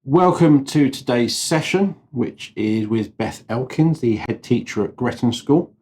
Welcome to today's session, which is with Beth Elkins, the head teacher at Gretton School.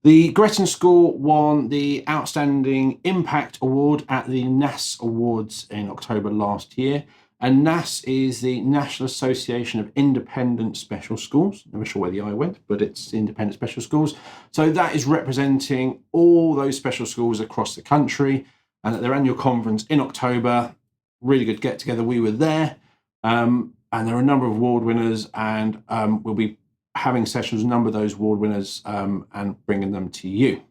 The Gretton School won the Outstanding Impact Award at the NASS Awards in October last year. And NASS is the National Association of Independent Special Schools. Never sure where the I went, but it's Independent Special Schools. So that is representing all those special schools across the country. And at their annual conference in October, really good get together. We were there. And there are a number of award winners, and we'll be having sessions, a number of those award winners, and bringing them to you.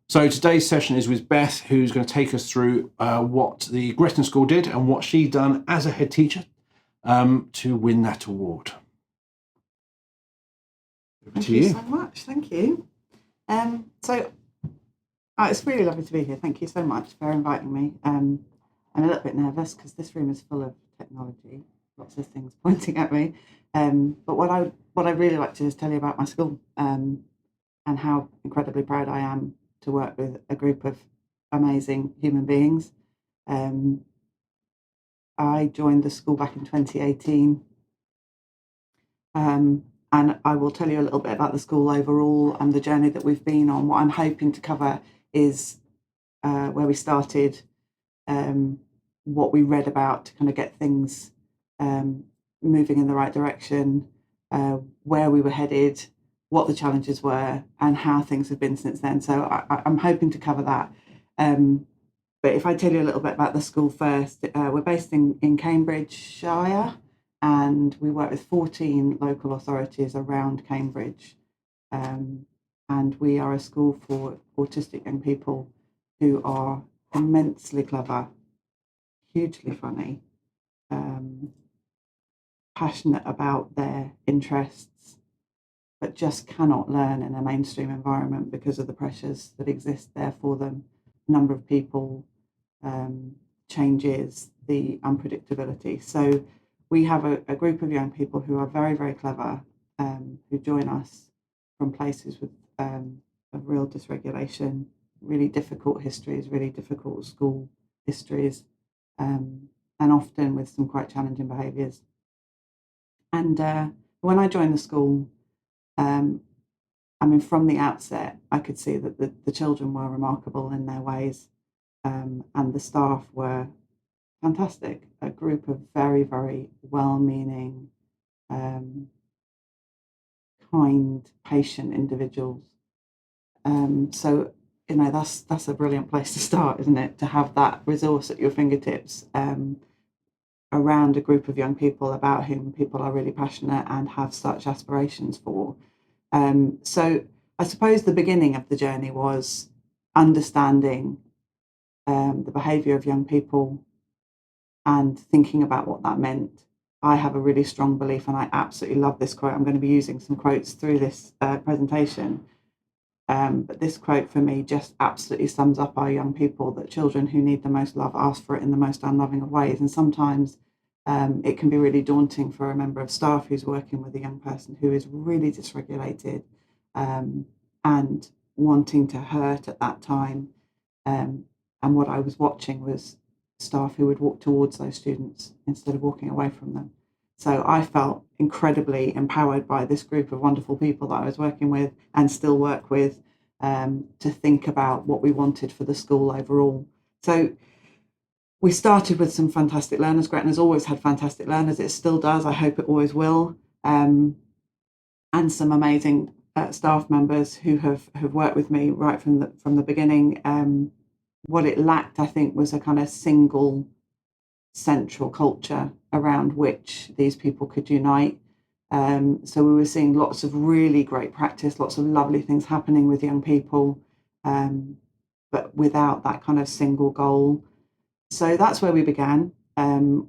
So today's session is with Beth, who's going to take us through what the Gretton School did and what she's done as a head teacher to win that award. Thank you so much. Thank you. It's really lovely to be here. Thank you so much for inviting me. I'm a little bit nervous because this room is full of technology. Lots of things pointing at me, but what I'd really like to do is tell you about my school and how incredibly proud I am to work with a group of amazing human beings. I joined the school back in 2018, and I will tell you a little bit about the school overall and the journey that we've been on. What I'm hoping to cover is where we started, what we read about to kind of get things moving in the right direction, where we were headed, what the challenges were, and how things have been since then. So I'm hoping to cover that. But if I tell you a little bit about the school first, we're based in Cambridgeshire, and we work with 14 local authorities around Cambridge. And we are a school for autistic young people who are immensely clever, hugely funny, passionate about their interests, but just cannot learn in a mainstream environment because of the pressures that exist there for them. Number of people, changes, the unpredictability. So we have a group of young people who are very, very clever, who join us from places with of real dysregulation, really difficult histories, really difficult school histories, and often with some quite challenging behaviours. And when I joined the school, from the outset, I could see that the children were remarkable in their ways, and the staff were fantastic. A group of very, very well-meaning, kind, patient individuals. So that's a brilliant place to start, isn't it? To have that resource at your fingertips. Around a group of young people about whom people are really passionate and have such aspirations for. So I suppose the beginning of the journey was understanding the behaviour of young people and thinking about what that meant. I have a really strong belief, and I absolutely love this quote. I'm going to be using some quotes through this presentation. But this quote for me just absolutely sums up our young people, that children who need the most love ask for it in the most unloving of ways. And sometimes it can be really daunting for a member of staff who's working with a young person who is really dysregulated and wanting to hurt at that time. And what I was watching was staff who would walk towards those students instead of walking away from them. So I felt incredibly empowered by this group of wonderful people that I was working with and still work with, to think about what we wanted for the school overall. So we started with some fantastic learners. Gretton has always had fantastic learners. It still does. I hope it always will. And some amazing staff members who have worked with me right from the beginning. What it lacked, I think, was a kind of single central culture around which these people could unite. So we were seeing lots of really great practice, lots of lovely things happening with young people, but without that kind of single goal. So that's where we began.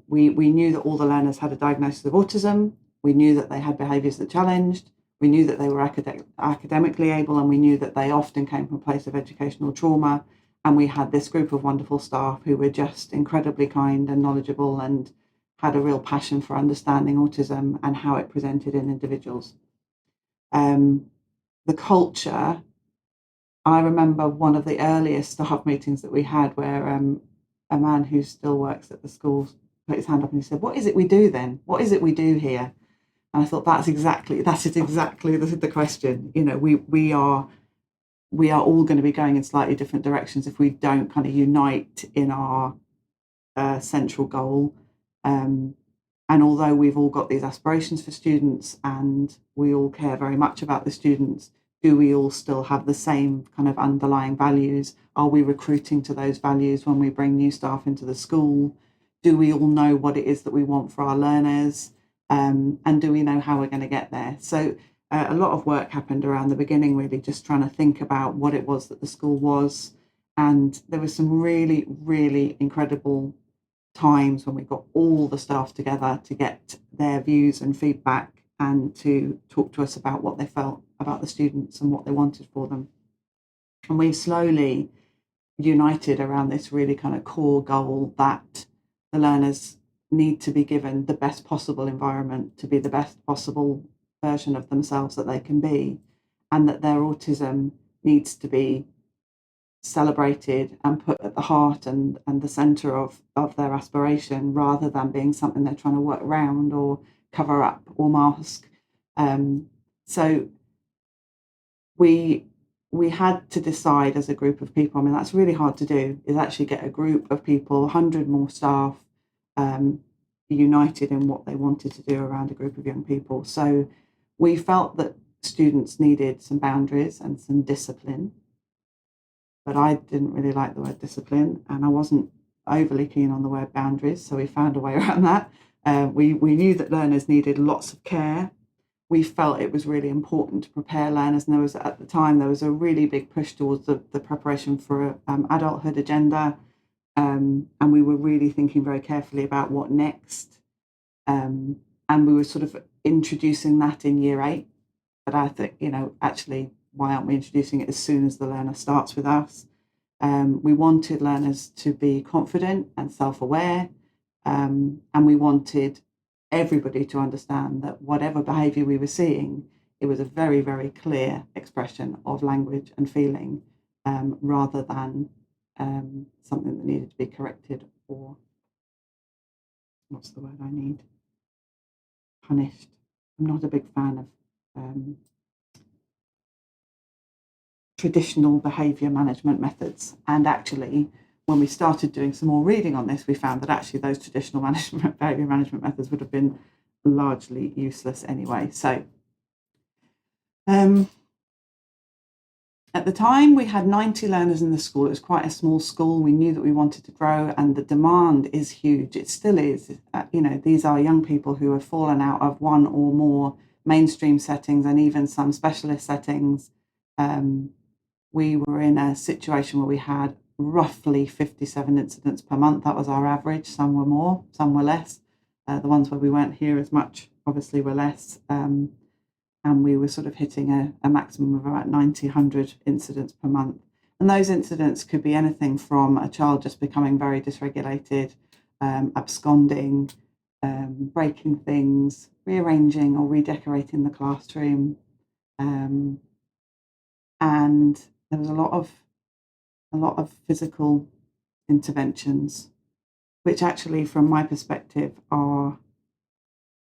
We knew that all the learners had a diagnosis of autism. We knew that they had behaviours that challenged. We knew that they were academically able, and we knew that they often came from a place of educational trauma. And we had this group of wonderful staff who were just incredibly kind and knowledgeable and had a real passion for understanding autism and how it presented in individuals. The culture, I remember one of the earliest staff meetings that we had where a man who still works at the school put his hand up and he said, "What is it we do then? What is it we do here?" And I thought that is exactly the question. You know, we are all going to be going in slightly different directions if we don't kind of unite in our central goal. And although we've all got these aspirations for students and we all care very much about the students, do we all still have the same kind of underlying values? Are we recruiting to those values when we bring new staff into the school? Do we all know what it is that we want for our learners? And do we know how we're going to get there? So a lot of work happened around the beginning, really just trying to think about what it was that the school was. And there were some really, really incredible times when we got all the staff together to get their views and feedback and to talk to us about what they felt about the students and what they wanted for them. And we've slowly united around this really kind of core goal that the learners need to be given the best possible environment to be the best possible version of themselves that they can be, and that their autism needs to be celebrated and put at the heart and the centre of their aspiration, rather than being something they're trying to work around or cover up or mask. So we had to decide as a group of people, I mean, that's really hard to do, is actually get a group of people, 100 more staff, united in what they wanted to do around a group of young people. So we felt that students needed some boundaries and some discipline. But I didn't really like the word discipline, and I wasn't overly keen on the word boundaries, so we found a way around that. We knew that learners needed lots of care. We felt it was really important to prepare learners, and at the time there was a really big push towards the preparation for adulthood agenda, and we were really thinking very carefully about what next. And we were sort of introducing that in year 8. But I think, actually, why aren't we introducing it as soon as the learner starts with us? We wanted learners to be confident and self-aware, and we wanted everybody to understand that whatever behaviour we were seeing, it was a very, very clear expression of language and feeling, rather than something that needed to be corrected or, what's the word I need? Punished. I'm not a big fan of traditional behaviour management methods. And actually, when we started doing some more reading on this, we found that actually those traditional behaviour management methods would have been largely useless anyway. So at the time, we had 90 learners in the school. It was quite a small school. We knew that we wanted to grow, and the demand is huge. It still is. These are young people who have fallen out of one or more mainstream settings and even some specialist settings. We were in a situation where we had roughly 57 incidents per month. That was our average. Some were more, some were less. The ones where we weren't here as much, obviously, were less. And we were sort of hitting a maximum of about 90, 100 incidents per month. And those incidents could be anything from a child just becoming very dysregulated, absconding, breaking things, rearranging or redecorating the classroom. And there was a lot of physical interventions, which actually, from my perspective, are,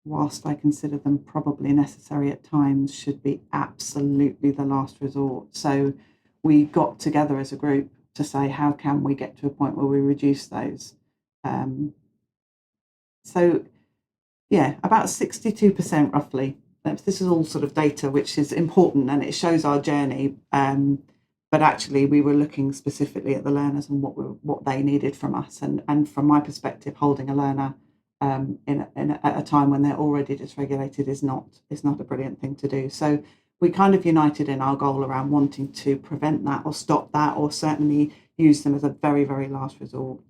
whilst I consider them probably necessary at times, should be absolutely the last resort. So we got together as a group to say, how can we get to a point where we reduce those? So yeah, about 62% roughly. This is all sort of data which is important and it shows our journey. But actually, we were looking specifically at the learners and what they needed from us. And from my perspective, holding a learner at a time when they're already dysregulated is not a brilliant thing to do. So we kind of united in our goal around wanting to prevent that or stop that, or certainly use them as a very, very last resort.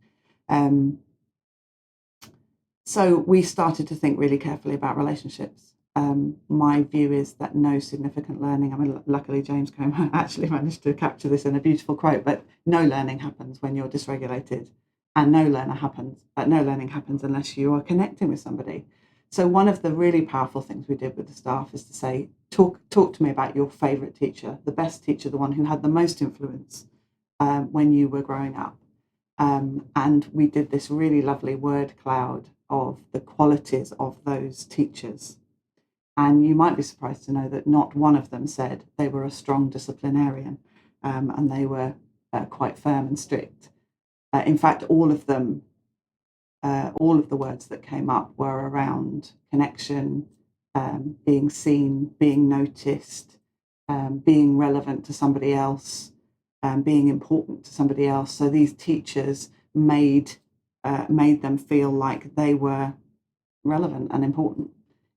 So we started to think really carefully about relationships. My view is that no significant learning, I mean, luckily James Comer actually managed to capture this in a beautiful quote, but no learning happens when you're dysregulated, and no learning happens unless you are connecting with somebody. So one of the really powerful things we did with the staff is to say, talk to me about your favourite teacher, the best teacher, the one who had the most influence when you were growing up. And we did this really lovely word cloud of the qualities of those teachers. And you might be surprised to know that not one of them said they were a strong disciplinarian, and they were quite firm and strict. In fact, all of the words that came up were around connection, being seen, being noticed, being relevant to somebody else, being important to somebody else. So these teachers made them feel like they were relevant and important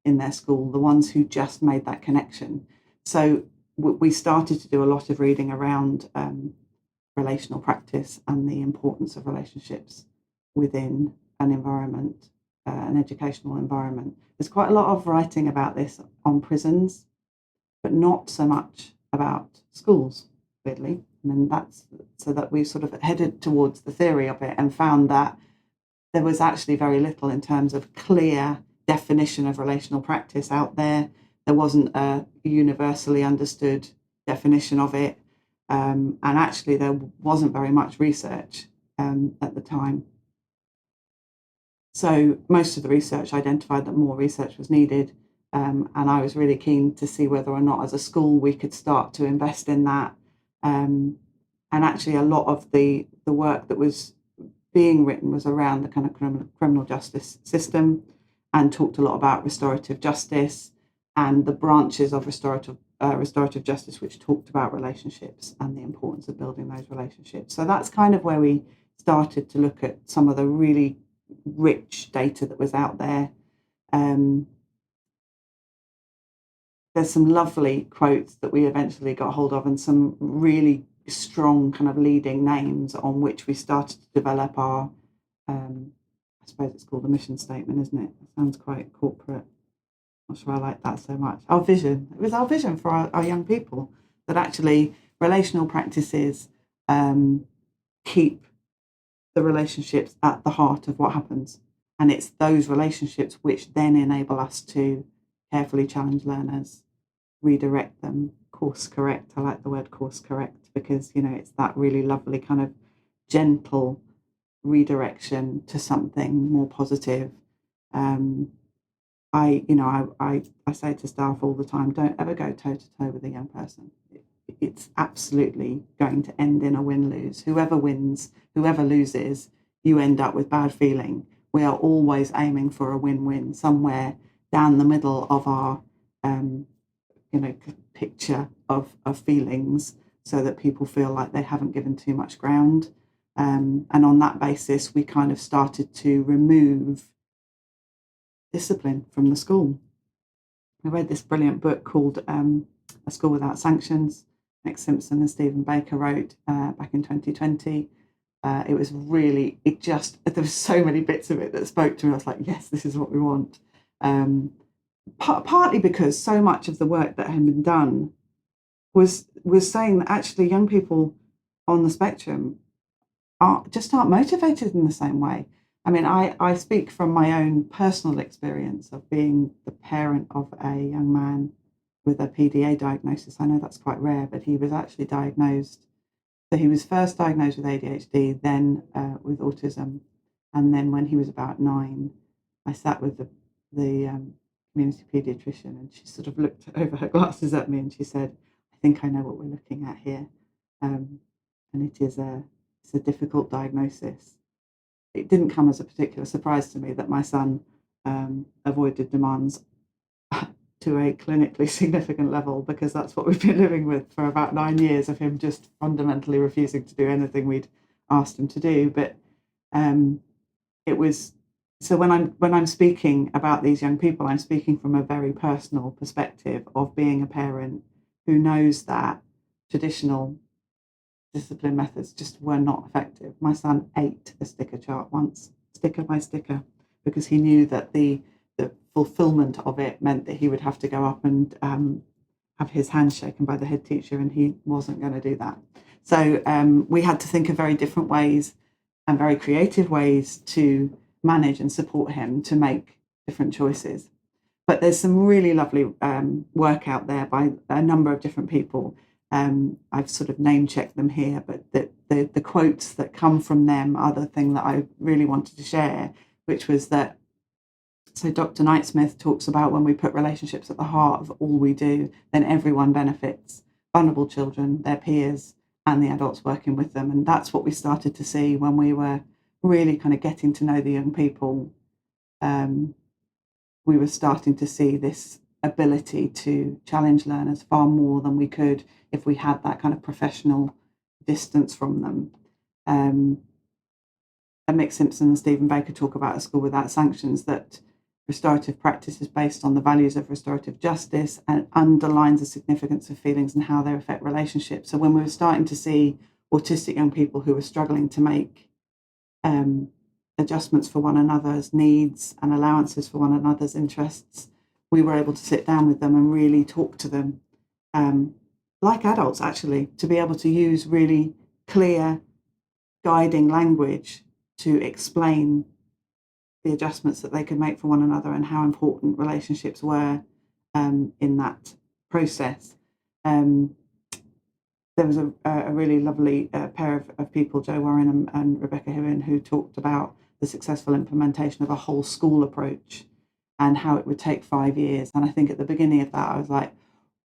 in their school, the ones who just made that connection. So we started to do a lot of reading around relational practice and the importance of relationships within an environment, an educational environment. There's quite a lot of writing about this on prisons, but not so much about schools, weirdly. I mean, that's so that we sort of headed towards the theory of it and found that there was actually very little in terms of clear definition of relational practice out there. There wasn't a universally understood definition of it. And actually, there wasn't very much research at the time. So most of the research identified that more research was needed. And I was really keen to see whether or not as a school we could start to invest in that. And actually, a lot of the work that was being written was around the kind of criminal justice system, and talked a lot about restorative justice and the branches of restorative justice, which talked about relationships and the importance of building those relationships. So that's kind of where we started to look at some of the really rich data that was out there. There's some lovely quotes that we eventually got hold of, and some really strong kind of leading names on which we started to develop our, I suppose it's called a mission statement, isn't it? It sounds quite corporate. Not sure I like that so much. Our vision. It was our vision for our young people, that actually relational practices keep the relationships at the heart of what happens. And it's those relationships which then enable us to carefully challenge learners, redirect them, course correct. I like the word course correct, because, you know, it's that really lovely kind of gentle redirection to something more positive. I say to staff all the time, don't ever go toe to toe with a young person. It's absolutely going to end in a win-lose. Whoever wins, whoever loses, you end up with bad feeling. We are always aiming for a win-win somewhere down the middle of our picture of feelings, so that people feel like they haven't given too much ground. And on that basis, we kind of started to remove discipline from the school. I read this brilliant book called A School Without Sanctions, Nick Simpson and Stephen Baker wrote back in 2020. There was so many bits of it that spoke to me. I was like, yes, this is what we want. Partly because so much of the work that had been done was saying that actually young people on the spectrum aren't motivated in the same way. I mean, I speak from my own personal experience of being the parent of a young man with a PDA diagnosis. I know that's quite rare, but he was actually diagnosed. So he was first diagnosed with ADHD, then with autism. And then when he was about 9, I sat with the community paediatrician, and she sort of looked over her glasses at me and she said, I think I know what we're looking at here. And it's a difficult diagnosis. It didn't come as a particular surprise to me that my son avoided demands to a clinically significant level, because that's what we've been living with for about 9 years, of him just fundamentally refusing to do anything we'd asked him to do. But it was, so when I'm speaking about these young people, I'm speaking from a very personal perspective of being a parent who knows that traditional discipline methods just were not effective. My son ate a sticker chart once, sticker by sticker, because he knew that the fulfillment of it meant that he would have to go up and have his hand shaken by the head teacher, and he wasn't going to do that. So we had to think of very different ways and very creative ways to manage and support him to make different choices. But there's some really lovely work out there by a number of different people. I've sort of name checked them here, but the quotes that come from them are the thing that I really wanted to share, which was that So Dr. Knightsmith talks about when we put relationships at the heart of all we do, then everyone benefits. Vulnerable children, their peers, and the adults working with them. And that's what we started to see when we were really kind of getting to know the young people. We were starting to see this ability to challenge learners far more than we could if we had that kind of professional distance from them. Mick Simpson and Stephen Baker talk about a school without sanctions, that restorative practice is based on the values of restorative justice and underlines the significance of feelings and how they affect relationships. So when we were starting to see autistic young people who were struggling to make adjustments for one another's needs and allowances for one another's interests, we were able to sit down with them and really talk to them, like adults actually, to be able to use really clear guiding language to explain the adjustments that they could make for one another and how important relationships were in that process. There was a really lovely pair of people, Jo Warren and Rebecca Heron, who talked about the successful implementation of a whole school approach and how it would take 5 years. And I think at the beginning of that, I was like,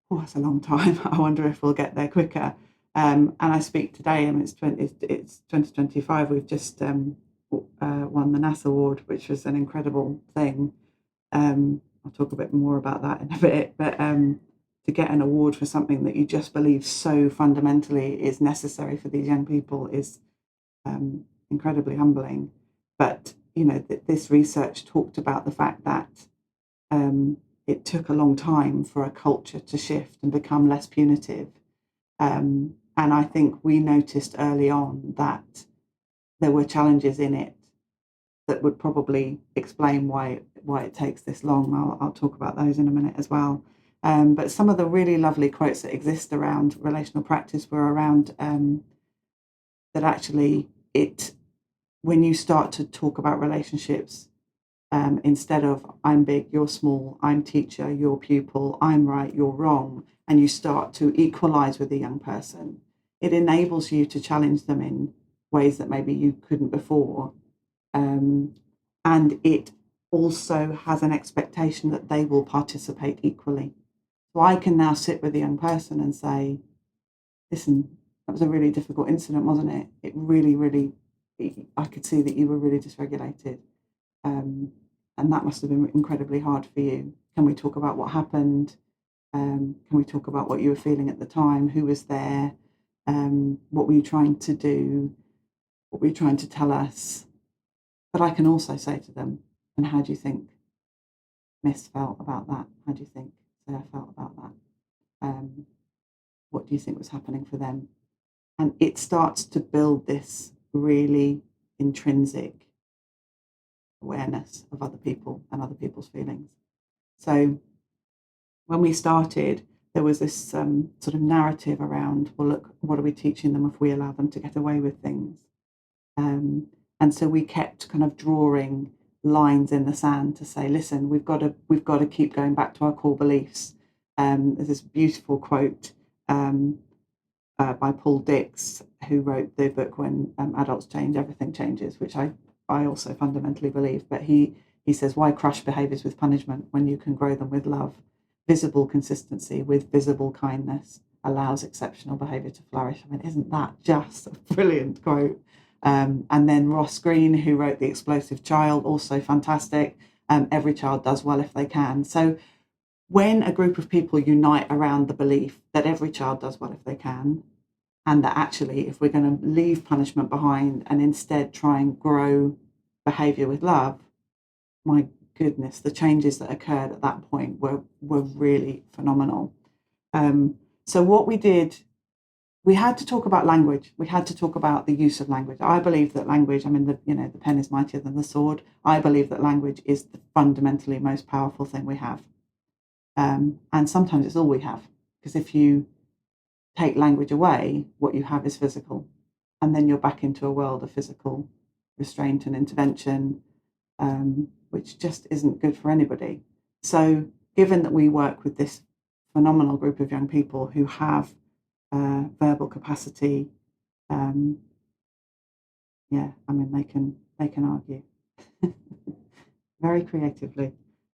oh, that's a long time. I wonder if we'll get there quicker. And I speak today, and it's 2025. We've just won the NASS Award, which was an incredible thing. I'll talk a bit more about that in a bit, but to get an award for something that you just believe so fundamentally is necessary for these young people is incredibly humbling. But, you know, this research talked about the fact that it took a long time for a culture to shift and become less punitive. And I think we noticed early on that there were challenges in it that would probably explain why it takes this long. I'll talk about those in a minute as well. But some of the really lovely quotes that exist around relational practice were around that actually when you start to talk about relationships, instead of I'm big, you're small, I'm teacher, you're pupil, I'm right, you're wrong, and you start to equalize with a young person, it enables you to challenge them in ways that maybe you couldn't before. And it also has an expectation that they will participate equally. So I can now sit with a young person and say, listen, that was a really difficult incident, wasn't it? It really, really, I could see that you were really dysregulated. And that must have been incredibly hard for you. Can we talk about what happened? Can we talk about what you were feeling at the time? Who was there? What were you trying to do? What were you trying to tell us? But I can also say to them, and how do you think Miss felt about that? How do you think Sarah felt about that? What do you think was happening for them? And it starts to build this really intrinsic awareness of other people and other people's feelings. So when we started, there was this sort of narrative around, well, look, what are we teaching them if we allow them to get away with things? And so we kept kind of drawing lines in the sand to say, listen, we've got to keep going back to our core beliefs. There's this beautiful quote by Paul Dix, who wrote the book When Adults Change, Everything Changes, which I also fundamentally believe. But he says, why crush behaviours with punishment when you can grow them with love? Visible consistency with visible kindness allows exceptional behaviour to flourish. I mean, isn't that just a brilliant quote? And then Ross Greene, who wrote The Explosive Child, also fantastic. Every child does well if they can. So when a group of people unite around the belief that every child does well if they can, and that actually if we're going to leave punishment behind and instead try and grow behaviour with love, my goodness, the changes that occurred at that point were really phenomenal. So what we did, we had to talk about language. We had to talk about the use of language. I believe that language, I mean, the pen is mightier than the sword. I believe that language is the fundamentally most powerful thing we have. And sometimes it's all we have, because if you take language away, what you have is physical. And then you're back into a world of physical restraint and intervention, which just isn't good for anybody. So given that we work with this phenomenal group of young people who have verbal capacity, yeah, I mean, they can argue. very creatively.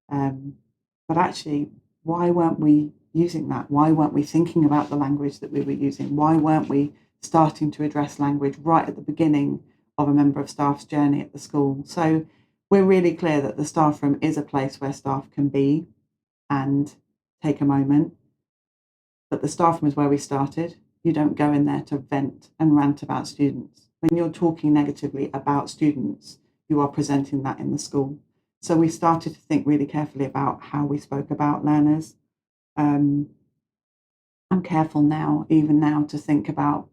But actually, why weren't we using that? Why weren't we thinking about the language that we were using? Why weren't we starting to address language right at the beginning of a member of staff's journey at the school? So we're really clear that the staff room is a place where staff can be and take a moment. But the staff room is where we started. You don't go in there to vent and rant about students. When you're talking negatively about students, you are presenting that in the school. So we started to think really carefully about how we spoke about learners. I'm careful now, even now, to think about,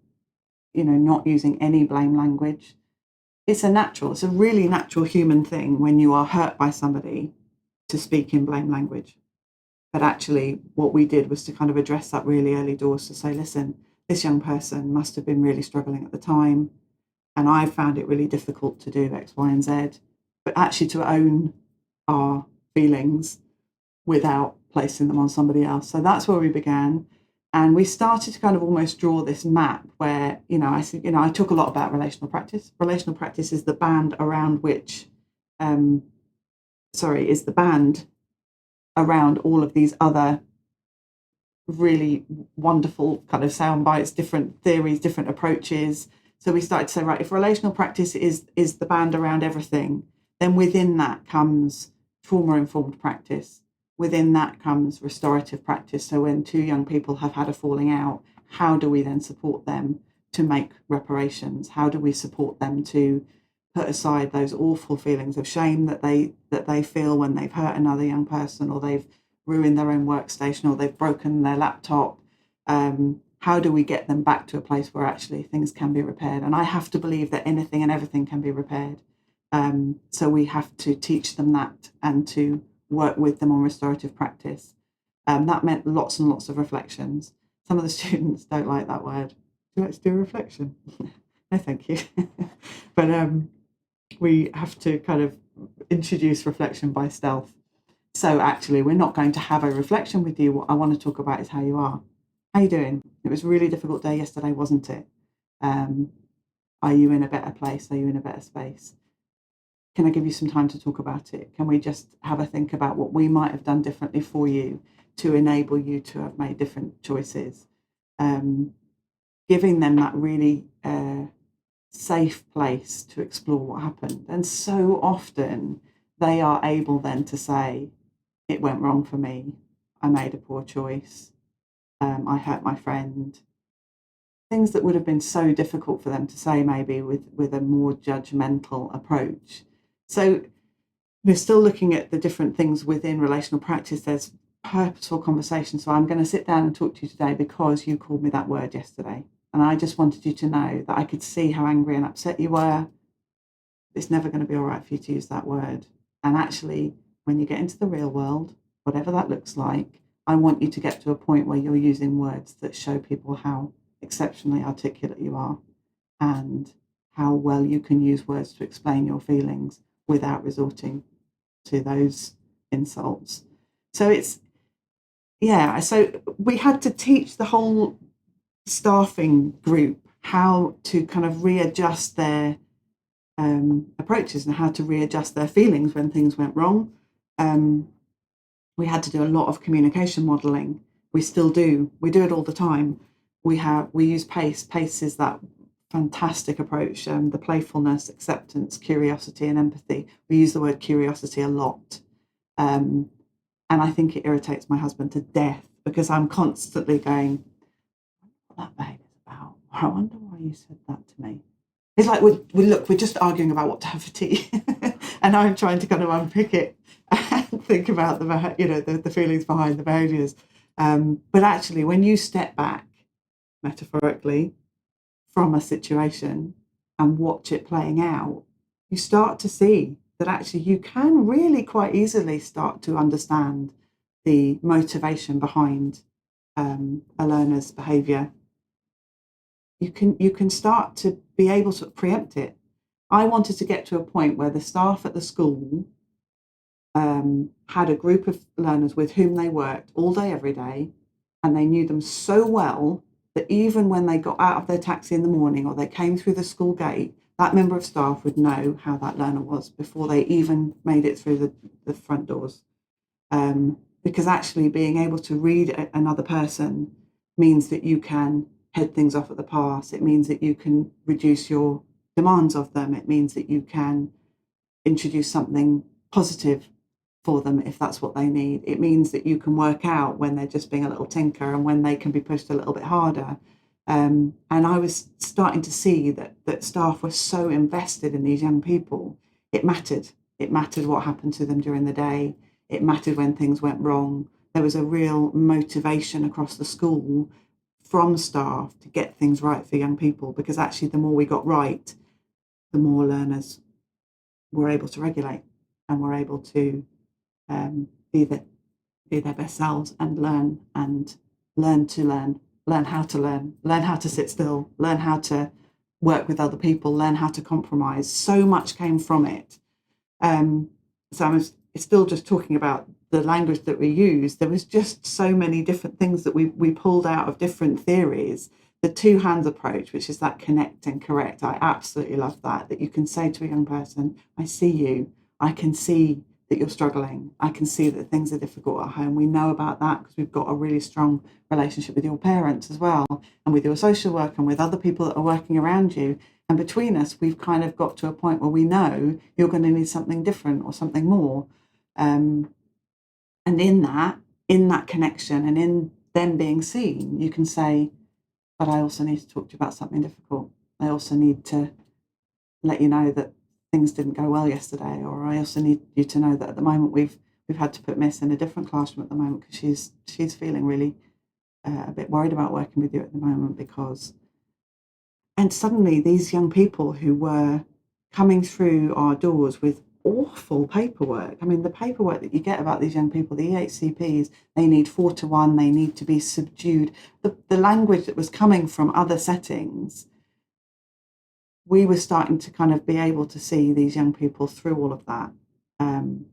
not using any blame language. It's a really natural human thing when you are hurt by somebody to speak in blame language. But actually, what we did was to kind of address that really early doors to say, listen, this young person must have been really struggling at the time. And I found it really difficult to do X, Y, and Z. But actually to own our feelings without placing them on somebody else. So that's where we began. And we started to kind of almost draw this map where, I talk a lot about relational practice. Relational practice is the band around which, is the band around all of these other really wonderful kind of sound bites, different theories, different approaches. So we started to say, right, if relational practice is the band around everything, then within that comes trauma-informed practice. Within that comes restorative practice. So when two young people have had a falling out, how do we then support them to make reparations? How do we support them to put aside those awful feelings of shame that they feel when they've hurt another young person, or they've ruined their own workstation, or they've broken their laptop? How do we get them back to a place where actually things can be repaired? And I have to believe that anything and everything can be repaired. So we have to teach them that and to work with them on restorative practice. That meant lots and lots of reflections. Some of the students don't like that word. Do you like to do a reflection? No, thank you. But we have to kind of introduce reflection by stealth. So actually, we're not going to have a reflection with you. What I want to talk about is how you are. How you doing? It was a really difficult day yesterday, wasn't it? Are you in a better place? Are you in a better space? Can I give you some time to talk about it? Can we just have a think about what we might have done differently for you to enable you to have made different choices? Giving them that really safe place to explore what happened. And so often they are able then to say, it went wrong for me. I made a poor choice. I hurt my friend. Things that would have been so difficult for them to say maybe with a more judgmental approach. So we're still looking at the different things within relational practice. There's purposeful conversation. So I'm going to sit down and talk to you today because you called me that word yesterday. And I just wanted you to know that I could see how angry and upset you were. It's never going to be all right for you to use that word. And actually, when you get into the real world, whatever that looks like, I want you to get to a point where you're using words that show people how exceptionally articulate you are and how well you can use words to explain your feelings without resorting to those insults. So so we had to teach the whole staffing group how to kind of readjust their approaches and how to readjust their feelings when things went wrong. We had to do a lot of communication modelling. We still do. We do it all the time. We use PACE. PACE is that fantastic approach, the playfulness, acceptance, curiosity, and empathy. We use the word curiosity a lot. And I think it irritates my husband to death because I'm constantly going, what that behaviour is about. I wonder why you said that to me. It's like, we're just arguing about what to have for tea. And I'm trying to kind of unpick it and think about the feelings behind the behaviours. But actually, when you step back, metaphorically, from a situation and watch it playing out, you start to see that actually you can really quite easily start to understand the motivation behind a learner's behaviour. You can start to be able to preempt it. I wanted to get to a point where the staff at the school had a group of learners with whom they worked all day, every day, and they knew them so well that even when they got out of their taxi in the morning or they came through the school gate, that member of staff would know how that learner was before they even made it through the front doors. Because actually being able to read another person means that you can head things off at the pass. It means that you can reduce your demands of them. It means that you can introduce something positive for them if that's what they need. It means that you can work out when they're just being a little tinker and when they can be pushed a little bit harder. And I was starting to see that staff were so invested in these young people. It mattered. It mattered what happened to them during the day. It mattered when things went wrong. There was a real motivation across the school from staff to get things right for young people, because actually the more we got right, the more learners were able to regulate and were able to be their best selves and learn to learn how to learn how to sit still, learn how to work with other people, learn how to compromise. So much came from it. So I'm still just talking about the language that we use. There was just so many different things that we pulled out of different theories. The two hands approach, which is that connect and correct, I absolutely love that you can say to a young person, I see you, I can see that you're struggling, I can see that things are difficult at home. We know about that because we've got a really strong relationship with your parents as well, and with your social work and with other people that are working around you. And between us, we've kind of got to a point where we know you're going to need something different or something more. And in that connection and in them being seen, you can say, but I also need to talk to you about something difficult. I also need to let you know that things didn't go well yesterday, or I also need you to know that at the moment we've had to put Miss in a different classroom at the moment because she's feeling really a bit worried about working with you at the moment because. And suddenly these young people who were coming through our doors with awful paperwork. I mean, the paperwork that you get about these young people, the EHCPs, they need 4-to-1, they need to be subdued. The language that was coming from other settings, we were starting to kind of be able to see these young people through all of that. And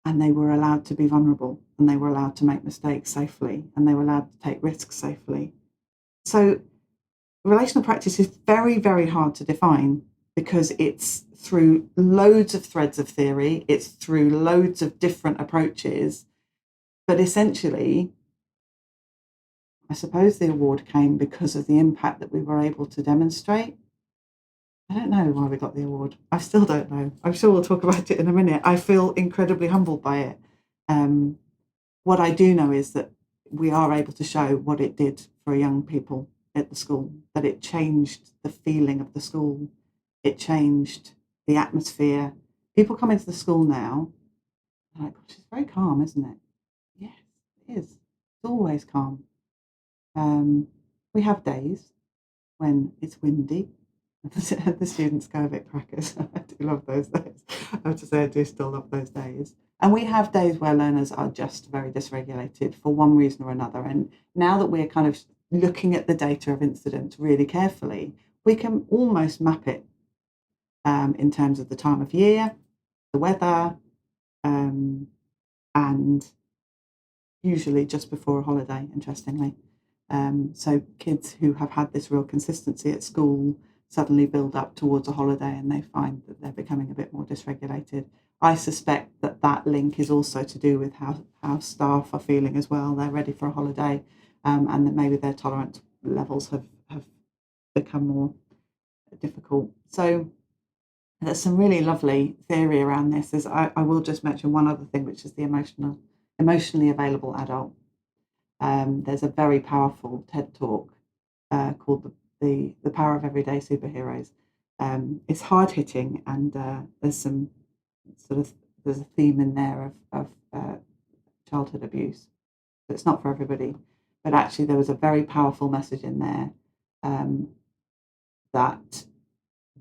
they were allowed to be vulnerable, and they were allowed to make mistakes safely, and they were allowed to take risks safely. So relational practice is very, very hard to define because it's through loads of threads of theory, it's through loads of different approaches. But essentially, I suppose the award came because of the impact that we were able to demonstrate. I don't know why we got the award. I still don't know. I'm sure we'll talk about it in a minute. I feel incredibly humbled by it. What I do know is that we are able to show what it did for young people at the school, that it changed the feeling of the school. It changed the atmosphere. People come into the school now, they're like, gosh, it's very calm, isn't it? Yes, it is. It's always calm. We have days when it's windy. The students go a bit crackers. I do love those days. I have to say I do still love those days. And we have days where learners are just very dysregulated for one reason or another. And now that we're kind of looking at the data of incidents really carefully, we can almost map it in terms of the time of year, the weather, and usually just before a holiday, interestingly. So kids who have had this real consistency at school suddenly build up towards a holiday and they find that they're becoming a bit more dysregulated. I suspect that link is also to do with how staff are feeling as well. They're ready for a holiday, and that maybe their tolerance levels have become more difficult. So there's some really lovely theory around this. I will just mention one other thing, which is the emotionally available adult. There's a very powerful TED talk called the Power of Everyday Superheroes. It's hard hitting, and there's a theme in there of childhood abuse. So it's not for everybody, but actually there was a very powerful message in there that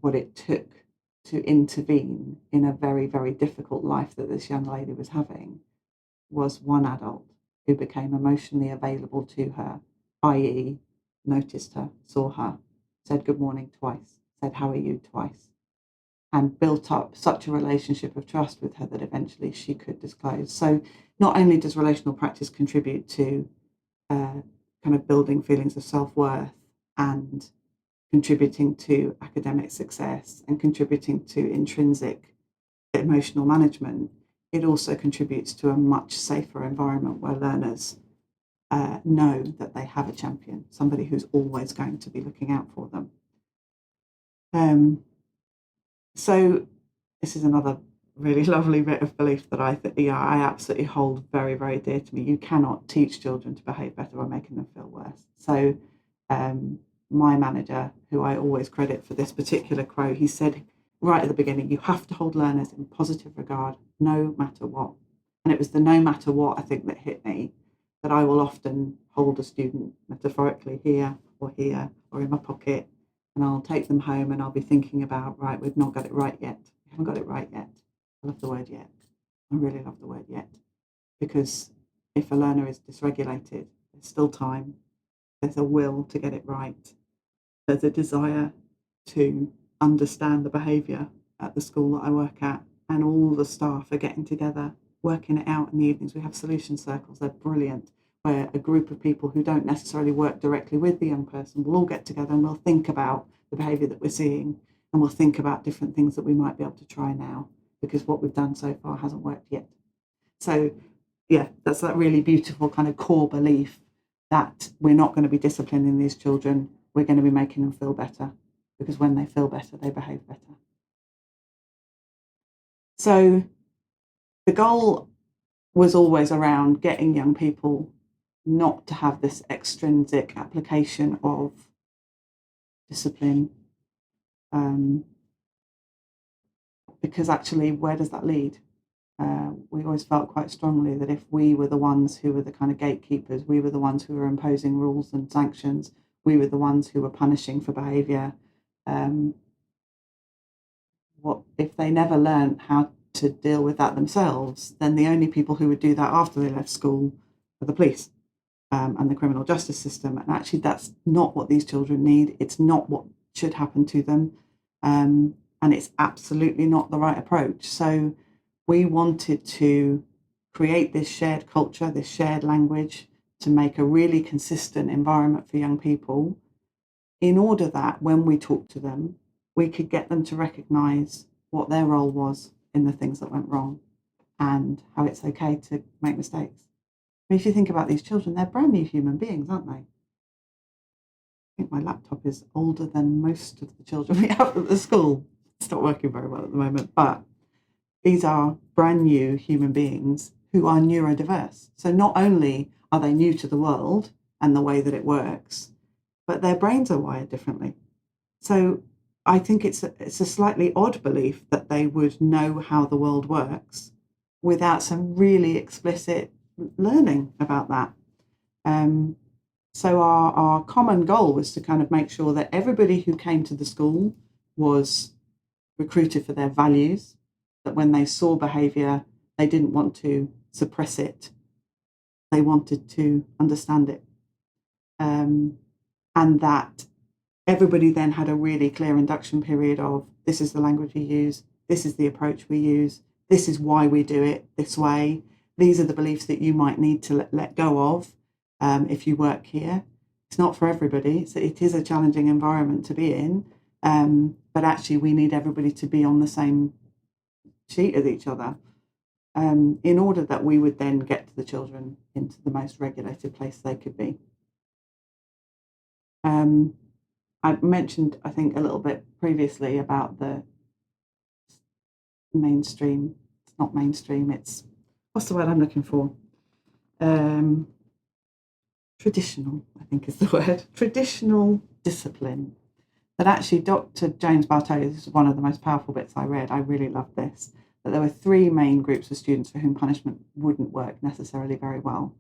what it took to intervene in a very, very difficult life that this young lady was having was one adult who became emotionally available to her, i.e., noticed her, saw her, said good morning twice, said how are you twice, and built up such a relationship of trust with her that eventually she could disclose. So not only does relational practice contribute to kind of building feelings of self-worth and contributing to academic success and contributing to intrinsic emotional management, it also contributes to a much safer environment where learners know that they have a champion, somebody who's always going to be looking out for them. So this is another really lovely bit of belief that I absolutely hold very, very dear to me. You cannot teach children to behave better by making them feel worse. So my manager, who I always credit for this particular quote, he said right at the beginning, you have to hold learners in positive regard, no matter what. And it was the no matter what, I think, that hit me, that I will often hold a student metaphorically here or in my pocket, and I'll take them home and I'll be thinking about, right, we've not got it right yet. We haven't got it right yet. I love the word yet. I really love the word yet. Because if a learner is dysregulated, there's still time. There's a will to get it right. There's a desire to understand the behaviour at the school that I work at, and all the staff are getting together, working it out in the evenings. We have solution circles, they're brilliant, where a group of people who don't necessarily work directly with the young person will all get together and we'll think about the behaviour that we're seeing, and we'll think about different things that we might be able to try now, because what we've done so far hasn't worked yet. So yeah, that's that really beautiful kind of core belief that we're not going to be disciplining these children, we're going to be making them feel better, because when they feel better, they behave better. So the goal was always around getting young people not to have this extrinsic application of discipline, because actually, where does that lead? We always felt quite strongly that if we were the ones who were the kind of gatekeepers, we were the ones who were imposing rules and sanctions, we were the ones who were punishing for behaviour. What if they never learned how to deal with that themselves? Then the only people who would do that after they left school were the police and the criminal justice system. And actually, that's not what these children need. It's not what should happen to them, and it's absolutely not the right approach. So we wanted to create this shared culture, this shared language, to make a really consistent environment for young people, in order that when we talk to them, we could get them to recognise what their role was in the things that went wrong and how it's okay to make mistakes. I mean, if you think about these children, they're brand new human beings, aren't they? I think my laptop is older than most of the children we have at the school. It's not working very well at the moment, but these are brand new human beings who are neurodiverse. So not only are they new to the world and the way that it works, but their brains are wired differently. So I think it's a slightly odd belief that they would know how the world works without some really explicit learning about that. So our common goal was to kind of make sure that everybody who came to the school was recruited for their values, that when they saw behaviour, they didn't want to suppress it. They wanted to understand it. And that everybody then had a really clear induction period of, this is the language we use, this is the approach we use, this is why we do it this way, these are the beliefs that you might need to let go of if you work here. It's not for everybody, it is a challenging environment to be in, but actually we need everybody to be on the same sheet as each other, in order that we would then get the children into the most regulated place they could be. I mentioned, I think, a little bit previously about the mainstream. It's not mainstream, it's, what's the word I'm looking for? Traditional, I think is the word. Traditional discipline. But actually, Dr. James Bartoli, this is one of the most powerful bits I read. I really loved this. That there were three main groups of students for whom punishment wouldn't work necessarily very well.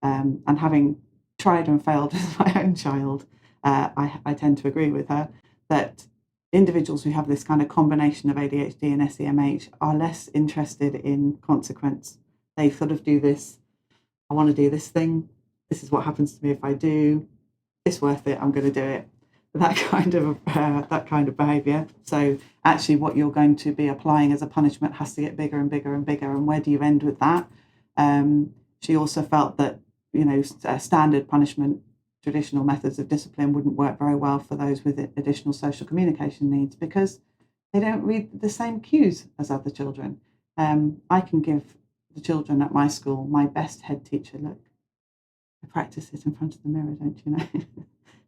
And having tried and failed with my own child, I tend to agree with her that individuals who have this kind of combination of ADHD and SEMH are less interested in consequence. They sort of do this, I want to do this thing, this is what happens to me if I do, it's worth it, I'm going to do it. That kind of behaviour. So actually what you're going to be applying as a punishment has to get bigger and bigger and bigger, and where do you end with that? She also felt that, standard punishment, traditional methods of discipline wouldn't work very well for those with additional social communication needs because they don't read the same cues as other children. I can give the children at my school my best head teacher look. I practice it in front of the mirror, don't you know?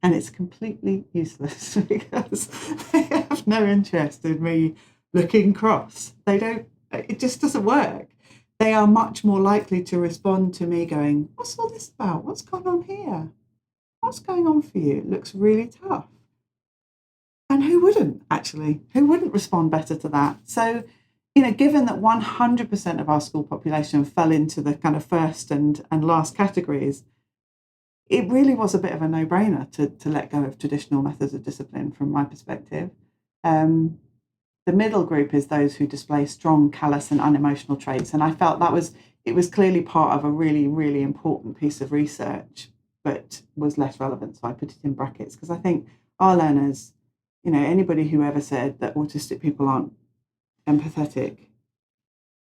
And it's completely useless because they have no interest in me looking cross. It just doesn't work. They are much more likely to respond to me going, what's all this about? What's going on here? What's going on for you? It looks really tough. And who wouldn't, actually? Who wouldn't respond better to that? So, given that 100% of our school population fell into the kind of first and last categories, it really was a bit of a no-brainer to let go of traditional methods of discipline from my perspective. The middle group is those who display strong, callous and unemotional traits. And I felt it was clearly part of a really, really important piece of research, but was less relevant. So I put it in brackets because I think our learners, anybody who ever said that autistic people aren't empathetic,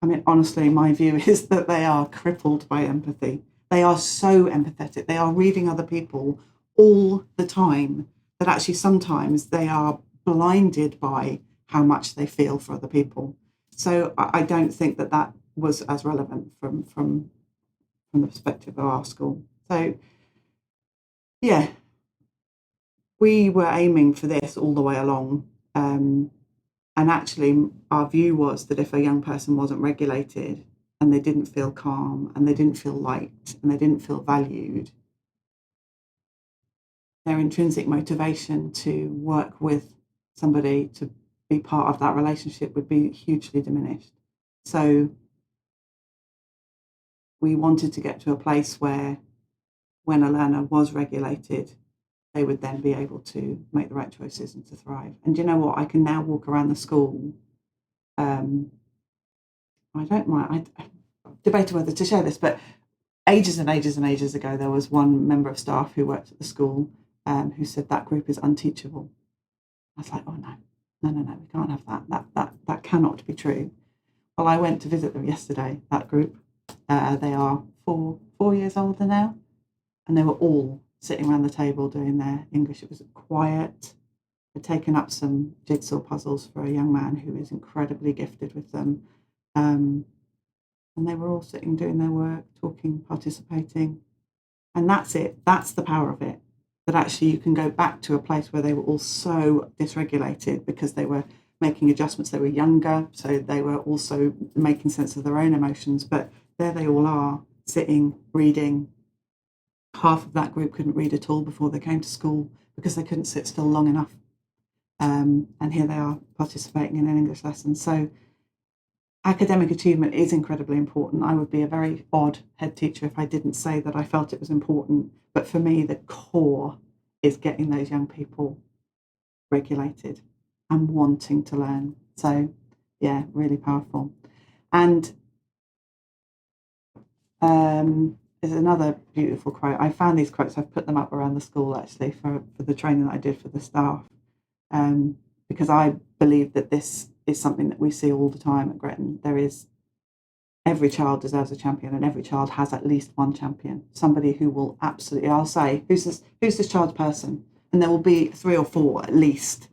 I mean, honestly, my view is that they are crippled by empathy. They are so empathetic. They are reading other people all the time that actually sometimes they are blinded by how much they feel for other people. So I don't think that was as relevant from the perspective of our school. So, yeah, we were aiming for this all the way along. And actually, our view was that if a young person wasn't regulated and they didn't feel calm and they didn't feel liked and they didn't feel valued, their intrinsic motivation to work with somebody to be part of that relationship would be hugely diminished. So we wanted to get to a place where when a learner was regulated, they would then be able to make the right choices and to thrive. And you know what? I can now walk around the school. I don't mind. I debated whether to share this, but ages and ages and ages ago, there was one member of staff who worked at the school who said that group is unteachable. I was like, oh no, we can't have that. That cannot be true. Well, I went to visit them yesterday, that group. They are four years older now, and they were all sitting around the table doing their English. It was quiet. They'd taken up some jigsaw puzzles for a young man who is incredibly gifted with them. And they were all sitting doing their work, talking, participating. And that's it. That's the power of it. That actually you can go back to a place where they were all so dysregulated because they were making adjustments. They were younger, so they were also making sense of their own emotions. But there they all are, sitting, reading. Half of that group couldn't read at all before they came to school because they couldn't sit still long enough. And here they are participating in an English lesson. So academic achievement is incredibly important. I would be a very odd head teacher if I didn't say that I felt it was important. But for me, the core is getting those young people regulated and wanting to learn. So, yeah, really powerful. And there's another beautiful quote. I found these quotes, I've put them up around the school actually for the training that I did for the staff, because I believe that this is something that we see all the time at Gretton. Every child deserves a champion, and every child has at least one champion, somebody who will absolutely, I'll say, who's this child's person? And there will be 3 or 4 at least,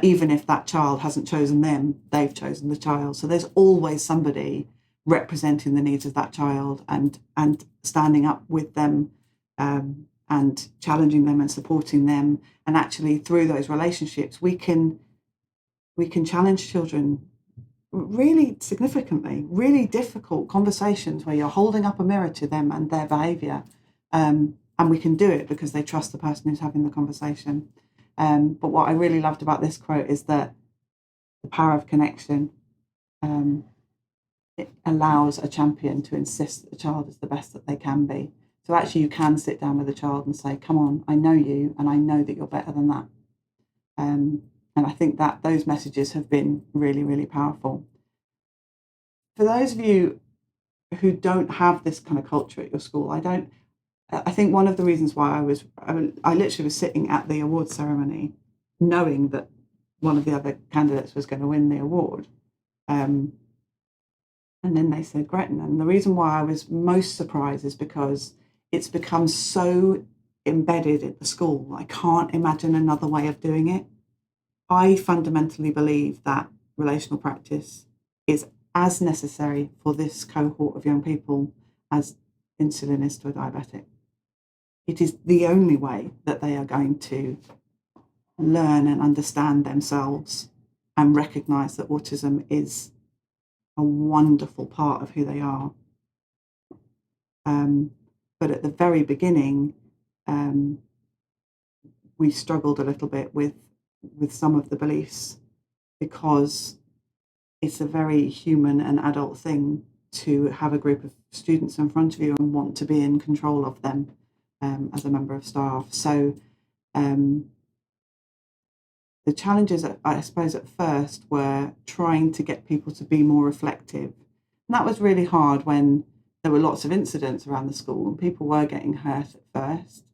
even if that child hasn't chosen them, they've chosen the child. So there's always somebody representing the needs of that child and standing up with them and challenging them and supporting them. And actually through those relationships, we can challenge children really significantly, really difficult conversations where you're holding up a mirror to them and their behaviour. And we can do it because they trust the person who's having the conversation. But what I really loved about this quote is that the power of connection, it allows a champion to insist that the child is the best that they can be. So actually you can sit down with a child and say, come on, I know you and I know that you're better than that. And I think that those messages have been really, really powerful. For those of you who don't have this kind of culture at your school, I think one of the reasons why I literally was sitting at the awards ceremony knowing that one of the other candidates was going to win the award. And then they said Gretton. And the reason why I was most surprised is because it's become so embedded in the school. I can't imagine another way of doing it. I fundamentally believe that relational practice is as necessary for this cohort of young people as insulin is to a diabetic. It is the only way that they are going to learn and understand themselves and recognise that autism is a wonderful part of who they are. But at the very beginning, we struggled a little bit with some of the beliefs, because it's a very human and adult thing to have a group of students in front of you and want to be in control of them as a member of staff. So the challenges, I suppose, at first were trying to get people to be more reflective. And that was really hard when there were lots of incidents around the school and people were getting hurt at first.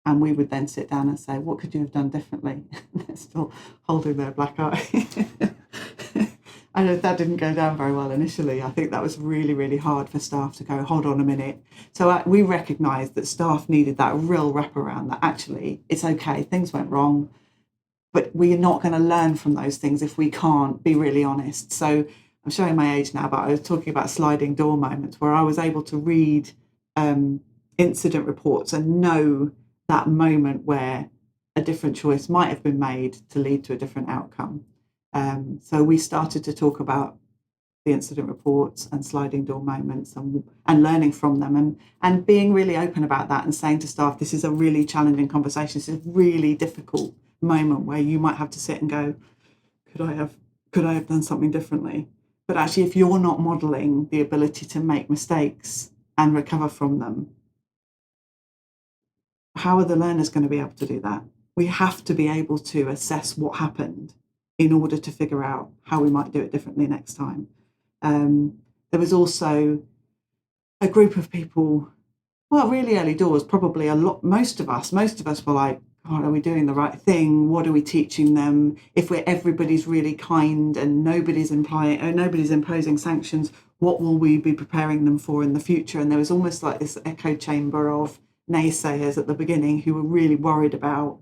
And we would then sit down and say, what could you have done differently? They're still holding their black eye. I know that didn't go down very well initially. I think that was really, really hard for staff to go, hold on a minute. So we recognised that staff needed that real wraparound, that actually it's okay, things went wrong, but we're not going to learn from those things if we can't be really honest. So I'm showing my age now, but I was talking about sliding door moments where I was able to read incident reports and know that moment where a different choice might have been made to lead to a different outcome. So we started to talk about the incident reports and sliding door moments and learning from them and being really open about that and saying to staff, this is a really challenging conversation. This is a really difficult moment where you might have to sit and go, could I have done something differently? But actually, if you're not modelling the ability to make mistakes and recover from them, how are the learners going to be able to do that? We have to be able to assess what happened in order to figure out how we might do it differently next time. There was also a group of people, well, really early doors, probably most of us were like, God, are we doing the right thing? What are we teaching them? If everybody's really kind and nobody's imposing sanctions, what will we be preparing them for in the future? And there was almost like this echo chamber of naysayers at the beginning who were really worried about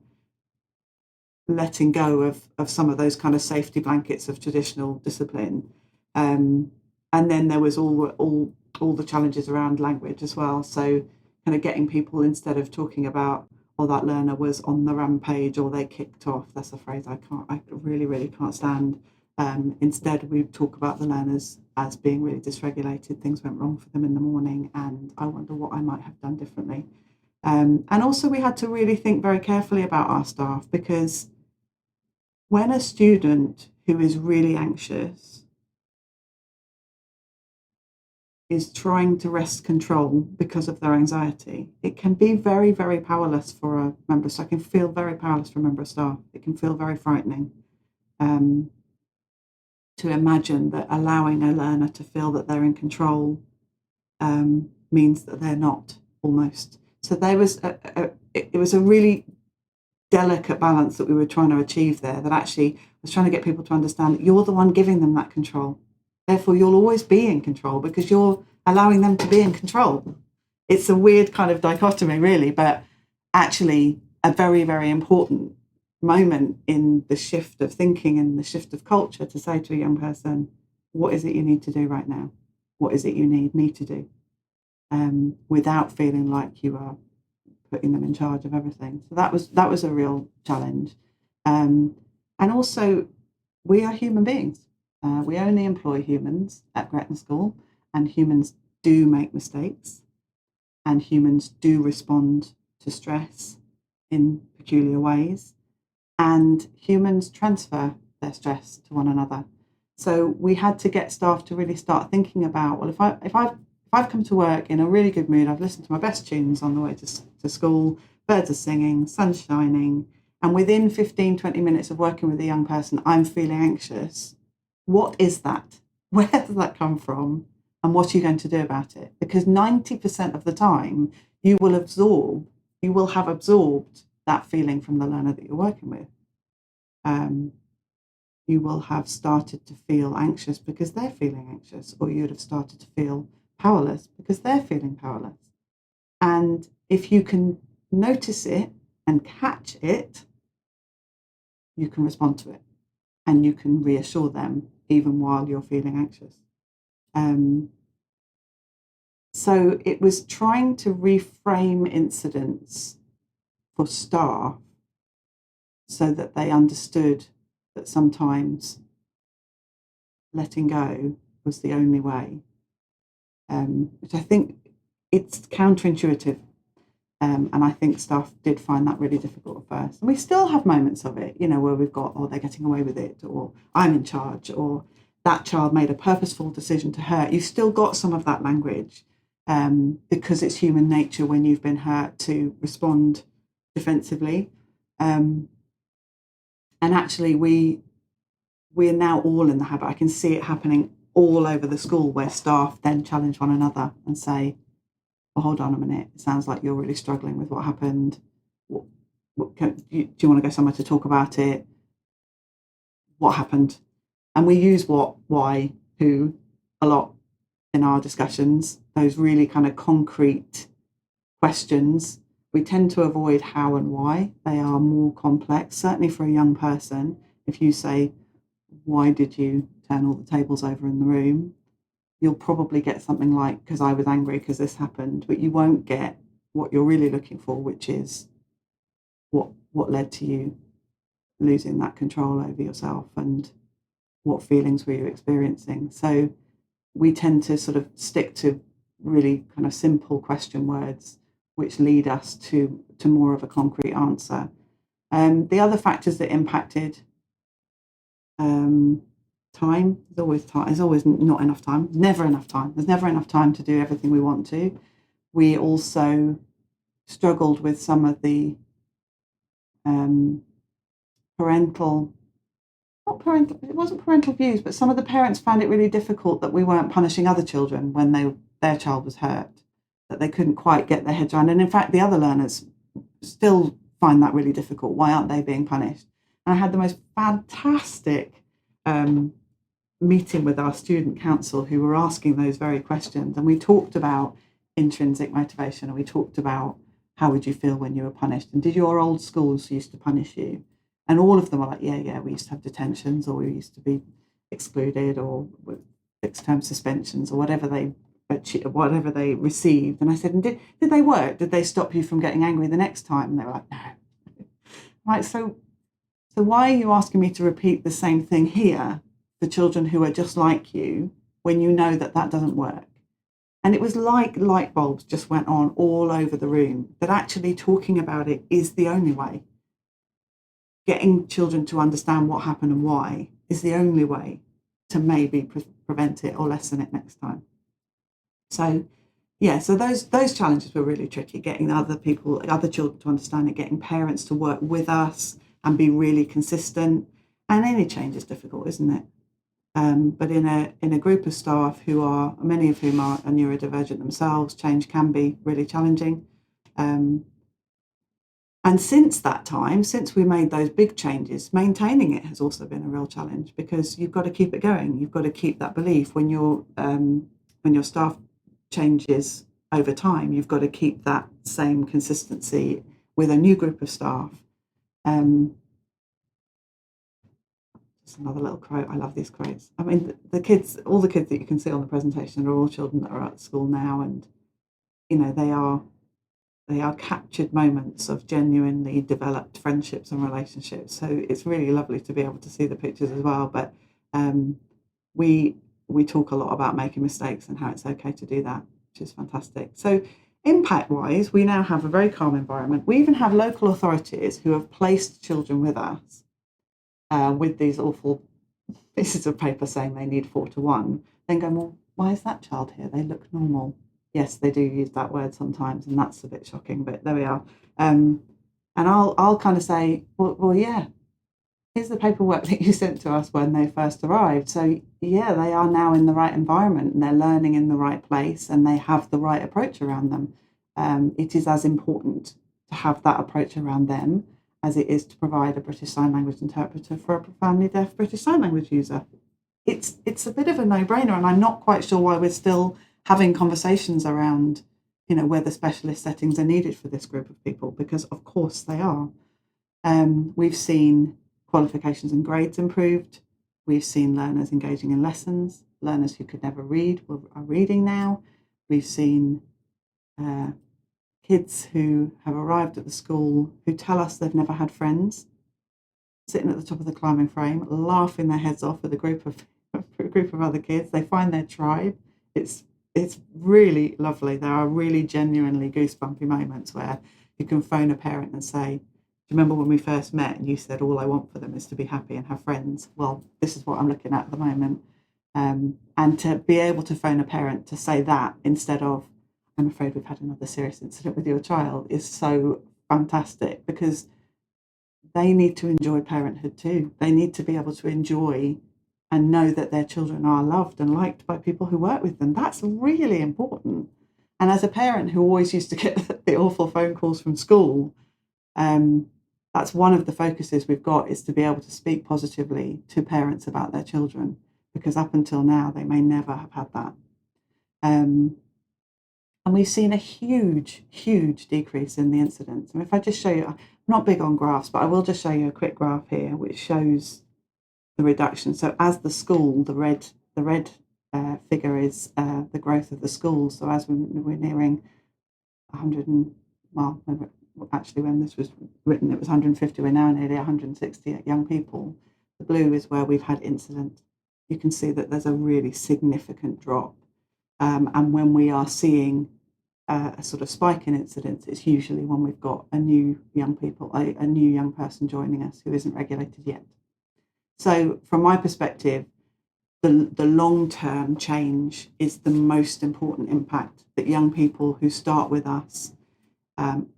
letting go of some of those kind of safety blankets of traditional discipline. And then there was all the challenges around language as well. So kind of getting people, instead of talking about, oh, that learner was on the rampage or they kicked off, that's a phrase I really, really can't stand. Instead, we talk about the learners as being really dysregulated. Things went wrong for them in the morning and I wonder what I might have done differently. And also we had to really think very carefully about our staff, because when a student who is really anxious is trying to wrest control because of their anxiety, it can be very, very powerless for a member. So it can feel very powerless for a member of staff. It can feel very frightening to imagine that allowing a learner to feel that they're in control means that they're not, almost. So there was it was a really delicate balance that we were trying to achieve there, that actually was trying to get people to understand that you're the one giving them that control. Therefore, you'll always be in control because you're allowing them to be in control. It's a weird kind of dichotomy, really, but actually a very, very important moment in the shift of thinking and the shift of culture to say to a young person, what is it you need to do right now? What is it you need me to do? Without feeling like you are putting them in charge of everything. So that was a real challenge. And also, we are human beings. We only employ humans at Gretton School, and humans do make mistakes, and humans do respond to stress in peculiar ways, and humans transfer their stress to one another. So we had to get staff to really start thinking about, well, if I've come to work in a really good mood, I've listened to my best tunes on the way to school, birds are singing, sun's shining, and within 15, 20 minutes of working with a young person, I'm feeling anxious. What is that? Where does that come from? And what are you going to do about it? Because 90% of the time, you will have absorbed that feeling from the learner that you're working with. You will have started to feel anxious because they're feeling anxious, or you'd have started to feel powerless because they're feeling powerless. And if you can notice it and catch it, you can respond to it and you can reassure them even while you're feeling anxious. So it was trying to reframe incidents for staff so that they understood that sometimes letting go was the only way, which I think it's counterintuitive. And I think staff did find that really difficult at first. And we still have moments of it, where we've got, oh, they're getting away with it, or I'm in charge, or that child made a purposeful decision to hurt. You've still got some of that language because it's human nature when you've been hurt to respond defensively. And actually, we are now all in the habit. I can see it happening all over the school where staff then challenge one another and say, well, hold on a minute, it sounds like you're really struggling with what happened. Do you want to go somewhere to talk about it? What happened? And we use what, why, who a lot in our discussions, those really kind of concrete questions. We tend to avoid how and why. They are more complex, certainly for a young person. If you say, why did you turn all the tables over in the room? You'll probably get something like, because I was angry because this happened, but you won't get what you're really looking for, which is what led to you losing that control over yourself and what feelings were you experiencing. So we tend to sort of stick to really kind of simple question words, which lead us to more of a concrete answer. The other factors that impacted time. There's always time. There's always not enough time. There's never enough time. There's never enough time to do everything we want to. We also struggled with some of the it wasn't parental views, but some of the parents found it really difficult that we weren't punishing other children when their child was hurt, that they couldn't quite get their heads around. And in fact, the other learners still find that really difficult. Why aren't they being punished? And I had the most fantastic meeting with our student council who were asking those very questions. And we talked about intrinsic motivation, and we talked about how would you feel when you were punished? And did your old schools used to punish you? And all of them were like, yeah, we used to have detentions, or we used to be excluded, or with fixed term suspensions, or whatever they received. And I said, and did they work? Did they stop you from getting angry the next time? And they were like, no. Right, so why are you asking me to repeat the same thing here for children who are just like you when you know that doesn't work? And it was like light bulbs just went on all over the room, that actually talking about it is the only way. Getting children to understand what happened and why is the only way to maybe prevent it or lessen it next time. So, yeah, so those challenges were really tricky, getting other children to understand it, getting parents to work with us and be really consistent. And any change is difficult, isn't it? But in a group of staff many of whom are neurodivergent themselves, change can be really challenging. And since that time, since we made those big changes, maintaining it has also been a real challenge, because you've got to keep it going. You've got to keep that belief when your staff changes over time. You've got to keep that same consistency with a new group of staff. Just another little quote. I love these quotes. I mean, all the kids that you can see on the presentation are all children that are at school now, and they are captured moments of genuinely developed friendships and relationships. So it's really lovely to be able to see the pictures as well. But we talk a lot about making mistakes and how it's okay to do that, which is fantastic. So impact-wise, we now have a very calm environment. We even have local authorities who have placed children with us with these awful pieces of paper saying they need 4-1, then going, well, why is that child here? They look normal. Yes, they do use that word sometimes, and that's a bit shocking, but there we are. And I'll kind of say, well, yeah, here's the paperwork that you sent to us when they first arrived. So yeah, they are now in the right environment, and they're learning in the right place, and they have the right approach around them. It is as important to have that approach around them as it is to provide a British Sign Language interpreter for a profoundly deaf British Sign Language user. It's a bit of a no-brainer, and I'm not quite sure why we're still having conversations around whether specialist settings are needed for this group of people, because of course they are. We've seen qualifications and grades improved. We've seen learners engaging in lessons. Learners who could never read are reading now. We've seen kids who have arrived at the school who tell us they've never had friends, sitting at the top of the climbing frame, laughing their heads off with a group of other kids. They find their tribe. It's really lovely. There are really genuinely goosebumpy moments where you can phone a parent and say, do you remember when we first met and you said all I want for them is to be happy and have friends? Well, this is what I'm looking at the moment. And to be able to phone a parent to say that instead of, I'm afraid we've had another serious incident with your child, is so fantastic, because they need to enjoy parenthood too. They need to be able to enjoy and know that their children are loved and liked by people who work with them. That's really important. And as a parent who always used to get the awful phone calls from school, that's one of the focuses we've got, is to be able to speak positively to parents about their children, because up until now they may never have had that. And we've seen a huge decrease in the incidence. And if I just show you, I'm not big on graphs, but I will just show you a quick graph here which shows the reduction. So as the school, the red figure is the growth of the school. So as we're nearing 100 actually when this was written it was 150, we're now nearly 160 young people. The blue is where we've had incident. You can see that there's a really significant drop. And when we are seeing a sort of spike in incidents, it's usually when we've got a new young person joining us who isn't regulated yet. So from my perspective, the long-term change is the most important impact, that young people who start with us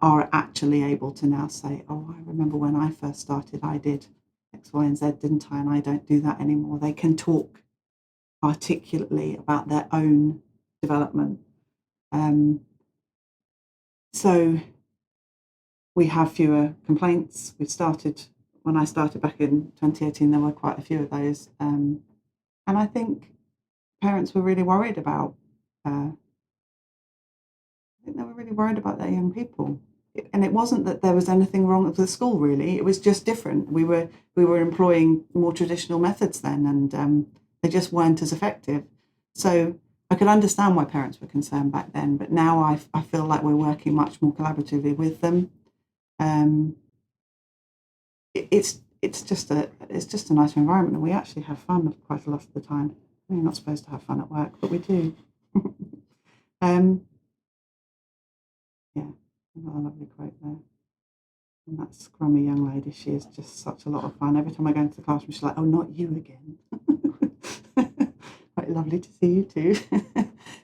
are actually able to now say, oh, I remember when I first started, I did X, Y, and Z, didn't I? And I don't do that anymore. They can talk articulately about their own development. So we have fewer complaints. When I started back in 2018, there were quite a few of those. And I think parents were really worried about, their young people. And it wasn't that there was anything wrong with the school, really. It was just different. We were employing more traditional methods then, and they just weren't as effective. So I could understand why parents were concerned back then, but now I feel like we're working much more collaboratively with them. It's just a nice environment, and we actually have fun quite a lot of the time. You're not supposed to have fun at work, but we do. Yeah, another lovely quote there. And that scrummy young lady, she is just such a lot of fun. Every time I go into the classroom, she's like, oh, not you again. Quite lovely to see you too.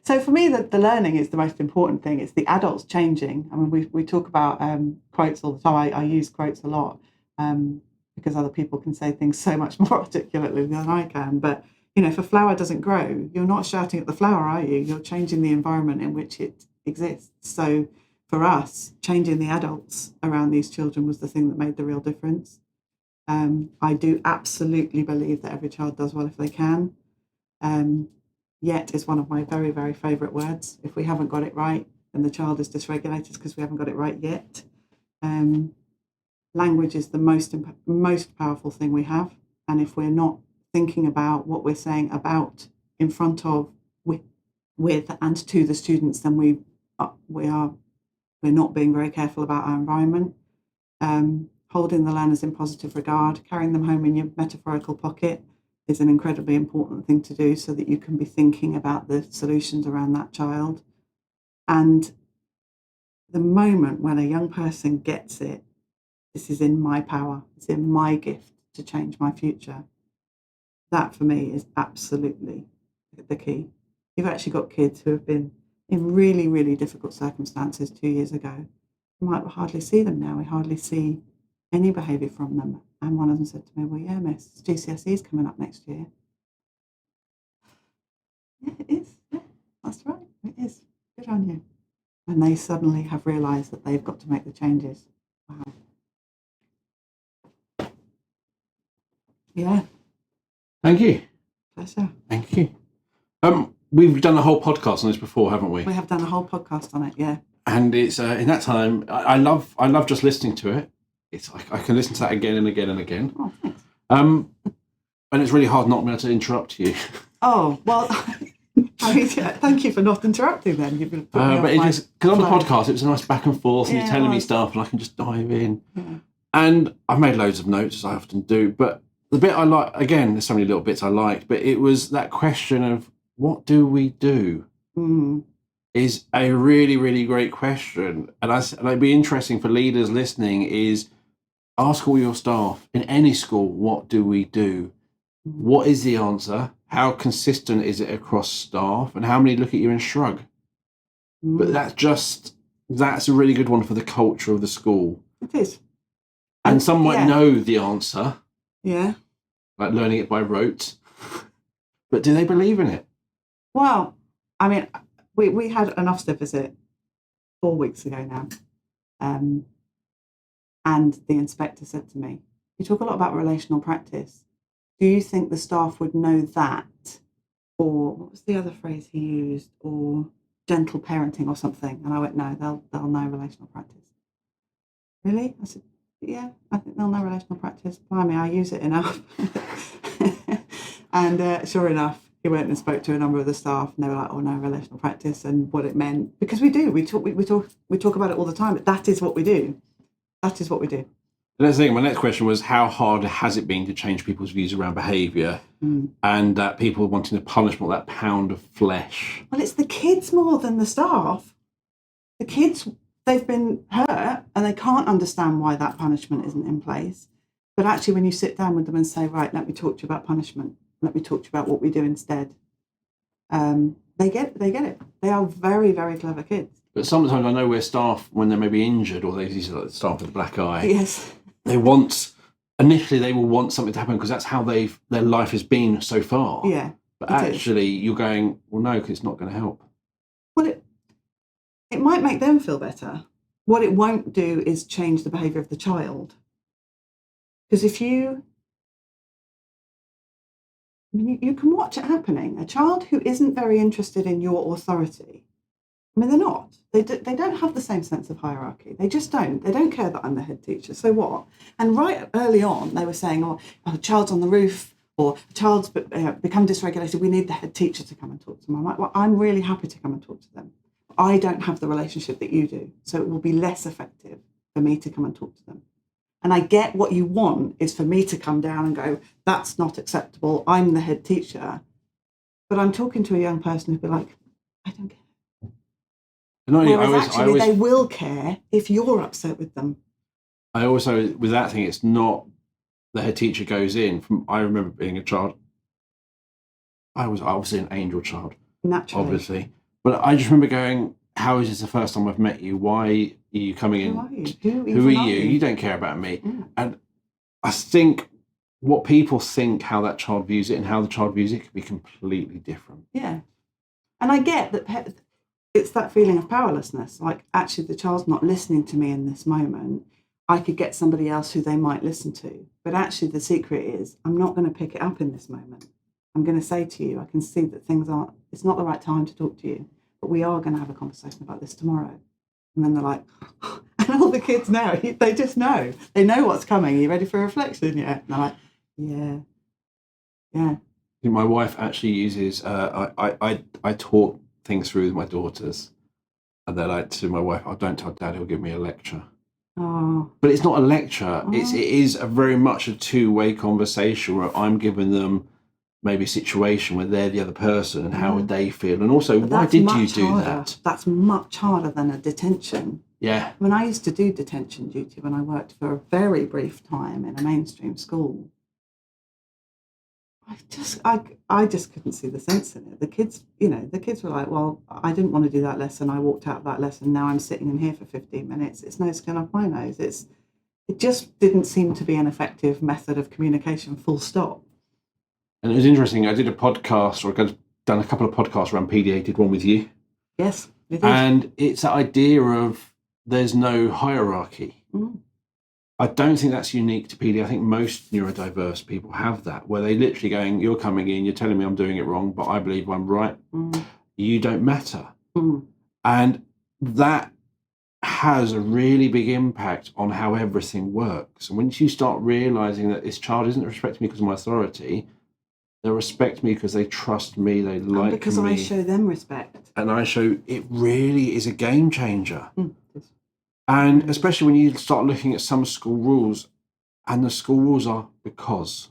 So for me, the learning is the most important thing. It's the adults changing. I mean, we talk about quotes all the time. I use quotes a lot because other people can say things so much more articulately than I can. But, if a flower doesn't grow, you're not shouting at the flower, are you? You're changing the environment in which it exists. So for us, changing the adults around these children was the thing that made the real difference. I do absolutely believe that every child does well if they can. Yet is one of my very, very favourite words. If we haven't got it right, then the child is dysregulated because we haven't got it right yet. Language is the most powerful thing we have. And if we're not thinking about what we're saying about, in front of, with and to the students, then we're not being very careful about our environment. Holding the learners in positive regard, carrying them home in your metaphorical pocket is an incredibly important thing to do, so that you can be thinking about the solutions around that child. And the moment when a young person gets it, this is in my power, it's in my gift to change my future. That for me is absolutely the key. You've actually got kids who have been in really, really difficult circumstances 2 years ago. You might hardly see them now. We hardly see any behaviour from them. And one of them said to me, well, yeah, miss, GCSEs coming up next year. Yeah, it is. Yeah, that's right. It is. Good on you. And they suddenly have realised that they've got to make the changes. Wow. Yeah. Thank you. Pleasure. Thank you. we've done a whole podcast on this before, haven't we? We have done a whole podcast on it, yeah. And it's in that time, I love just listening to it. It's I can listen to that again and again and again. Oh, thanks. And it's really hard not being able to interrupt you. Oh, well, I mean, thank you for not interrupting then. You've been but it just, because on the podcast, it was a nice back and forth, and you're telling me stuff, and I can just dive in. Yeah. And I've made loads of notes, as I often do, but the bit I like, again, there's so many little bits I liked, but it was that question of, what do we do? Is a really, really great question. And it'd be interesting for leaders listening is, ask all your staff in any school, what do we do? What is the answer? How consistent is it across staff? And how many look at you and shrug? But that's a really good one for the culture of the school. It is. And some might know the answer. Yeah. Like learning it by rote. But do they believe in it? Well, I mean, we had an Ofsted visit 4 weeks ago now. And the inspector said to me, you talk a lot about relational practice. Do you think the staff would know that? Or what was the other phrase he used? Or gentle parenting or something? And I went, no, they'll know relational practice. Really? I said, yeah, I think they'll know relational practice. Blimey, I use it enough. And sure enough, he went and spoke to a number of the staff, and they were like, "Oh no, relational practice," and what it meant. Because we do, we talk about it all the time. But that is what we do. That is what we do. That's the thing. My next question was, how hard has it been to change people's views around behaviour, and that people wanting the punishment, that pound of flesh? Well, it's the kids more than the staff. The kids, they've been hurt, and they can't understand why that punishment isn't in place. But actually, when you sit down with them and say, "Right, let me talk to you about punishment. Let me talk to you about what we do instead," they get it. They are very, very clever kids. But sometimes I know where staff, when they may be injured, or they use like staff with a black eye, yes, they will want something to happen because that's how their life has been so far. Yeah. But actually, you're going, well, no, because it's not going to help. Well, it might make them feel better. What it won't do is change the behaviour of the child. Because if you can watch it happening. A child who isn't very interested in your authority, I mean, they're not. They don't have the same sense of hierarchy. They just don't. They don't care that I'm the head teacher. So what? And right early on, they were saying, oh, a child's on the roof, or a child's become dysregulated. We need the head teacher to come and talk to them. I'm like, well, I'm really happy to come and talk to them. I don't have the relationship that you do. So it will be less effective for me to come and talk to them. And I get what you want is for me to come down and go, that's not acceptable. I'm the head teacher. But I'm talking to a young person who'd be like, I don't care. Whereas they will care if you're upset with them. I also, with that thing, it's not the head teacher goes in. I remember being a child. I was obviously an angel child. Naturally. Obviously. But I just remember going, how is this the first time I've met you? Why are you coming in? Who are you? You don't care about me. Yeah. And I think what people think, how that child views it and how the child views it could be completely different. Yeah. And I get that it's that feeling of powerlessness. Like, actually, the child's not listening to me in this moment. I could get somebody else who they might listen to. But actually, the secret is I'm not going to pick it up in this moment. I'm going to say to you, I can see that it's not the right time to talk to you. But we are going to have a conversation about this tomorrow. And then they're like, and all the kids now, they just know. They know what's coming. Are you ready for a reflection yet? And I'm like, yeah. My wife actually uses, I talk things through with my daughters. And they're like to my wife, oh, don't tell Dad, he'll give me a lecture. Oh. But it's not a lecture. Oh. It is a very much a two-way conversation where I'm giving them maybe a situation where they're the other person and how would they feel, and also why did you do that? That's much harder than a detention. Yeah. When I used to do detention duty when I worked for a very brief time in a mainstream school, I just couldn't see the sense in it. The kids were like, well, I didn't want to do that lesson. I walked out of that lesson. Now I'm sitting in here for 15 minutes. It's no skin off my nose. It just didn't seem to be an effective method of communication, full stop. And it was interesting. I did a podcast, or I've done a couple of podcasts around PD. I did one with you. Yes, it is. And it's that idea of there's no hierarchy. I don't think that's unique to PD. I think most neurodiverse people have that, where they literally going, you're coming in, you're telling me I'm doing it wrong, but I believe I'm right. You don't matter. And that has a really big impact on how everything works. And once you start realizing that this child isn't respecting me because of my authority, they respect me because they trust me, they like me. Because I show them respect. And I show, it really is a game changer. And especially when you start looking at some school rules, and the school rules are because.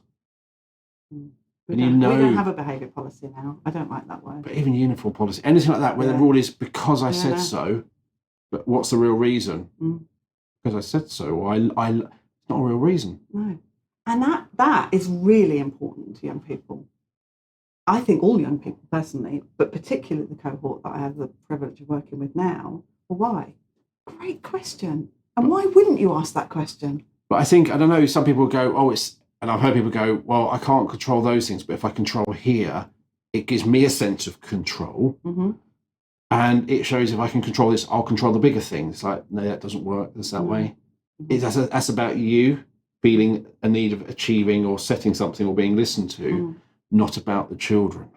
We don't have a behaviour policy now. I don't like that word. But even uniform policy, anything like that, where the rule is because I said so, but what's the real reason? Because I said so. It's not a real reason. No. And that is really important to young people. I think all young people personally, but particularly the cohort that I have the privilege of working with now. Well, why? Great question. And why wouldn't you ask that question? But I think, I don't know, some people go, and I've heard people go, well, I can't control those things, but if I control here, it gives me a sense of control. And it shows if I can control this, I'll control the bigger things. It's like, no, that doesn't work. That's that way. That's about you feeling a need of achieving or setting something or being listened to, not about the children.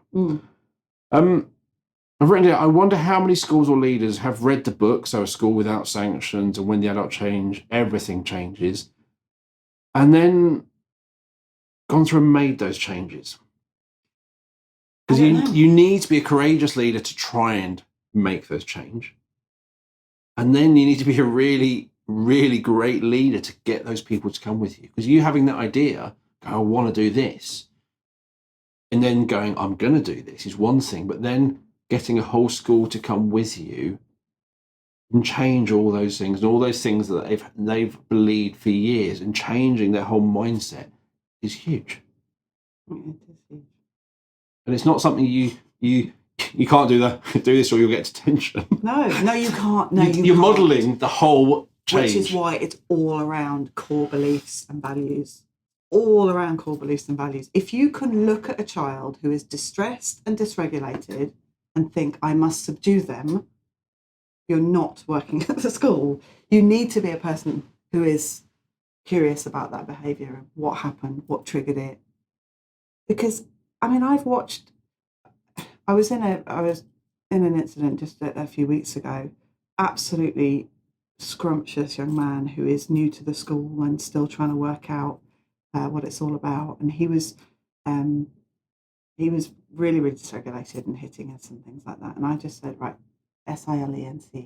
I've written down, I wonder how many schools or leaders have read the book, so A School Without Sanctions, and When the Adult Change, Everything Changes, and then gone through and made those changes. Because you need to be a courageous leader to try and make those change. And then you need to be a really, really great leader to get those people to come with you. Because you having that idea, I want to do this, and then going, I'm going to do this is one thing, but then getting a whole school to come with you and change all those things, and all those things that they've believed for years, and changing their whole mindset is huge. It is huge. And it's not something you can't do this or you'll get detention. No, you can't. No, you're modelling the whole change. Which is why it's all around core beliefs and values. All around core beliefs and values. If you can look at a child who is distressed and dysregulated and think, I must subdue them, you're not working at the school. You need to be a person who is curious about that behaviour, what happened, what triggered it. Because, I mean, I was in an incident just a few weeks ago, absolutely scrumptious young man who is new to the school and still trying to work out what it's all about. And he was really, really dysregulated and hitting us and things like that. And I just said, right, SILENCE to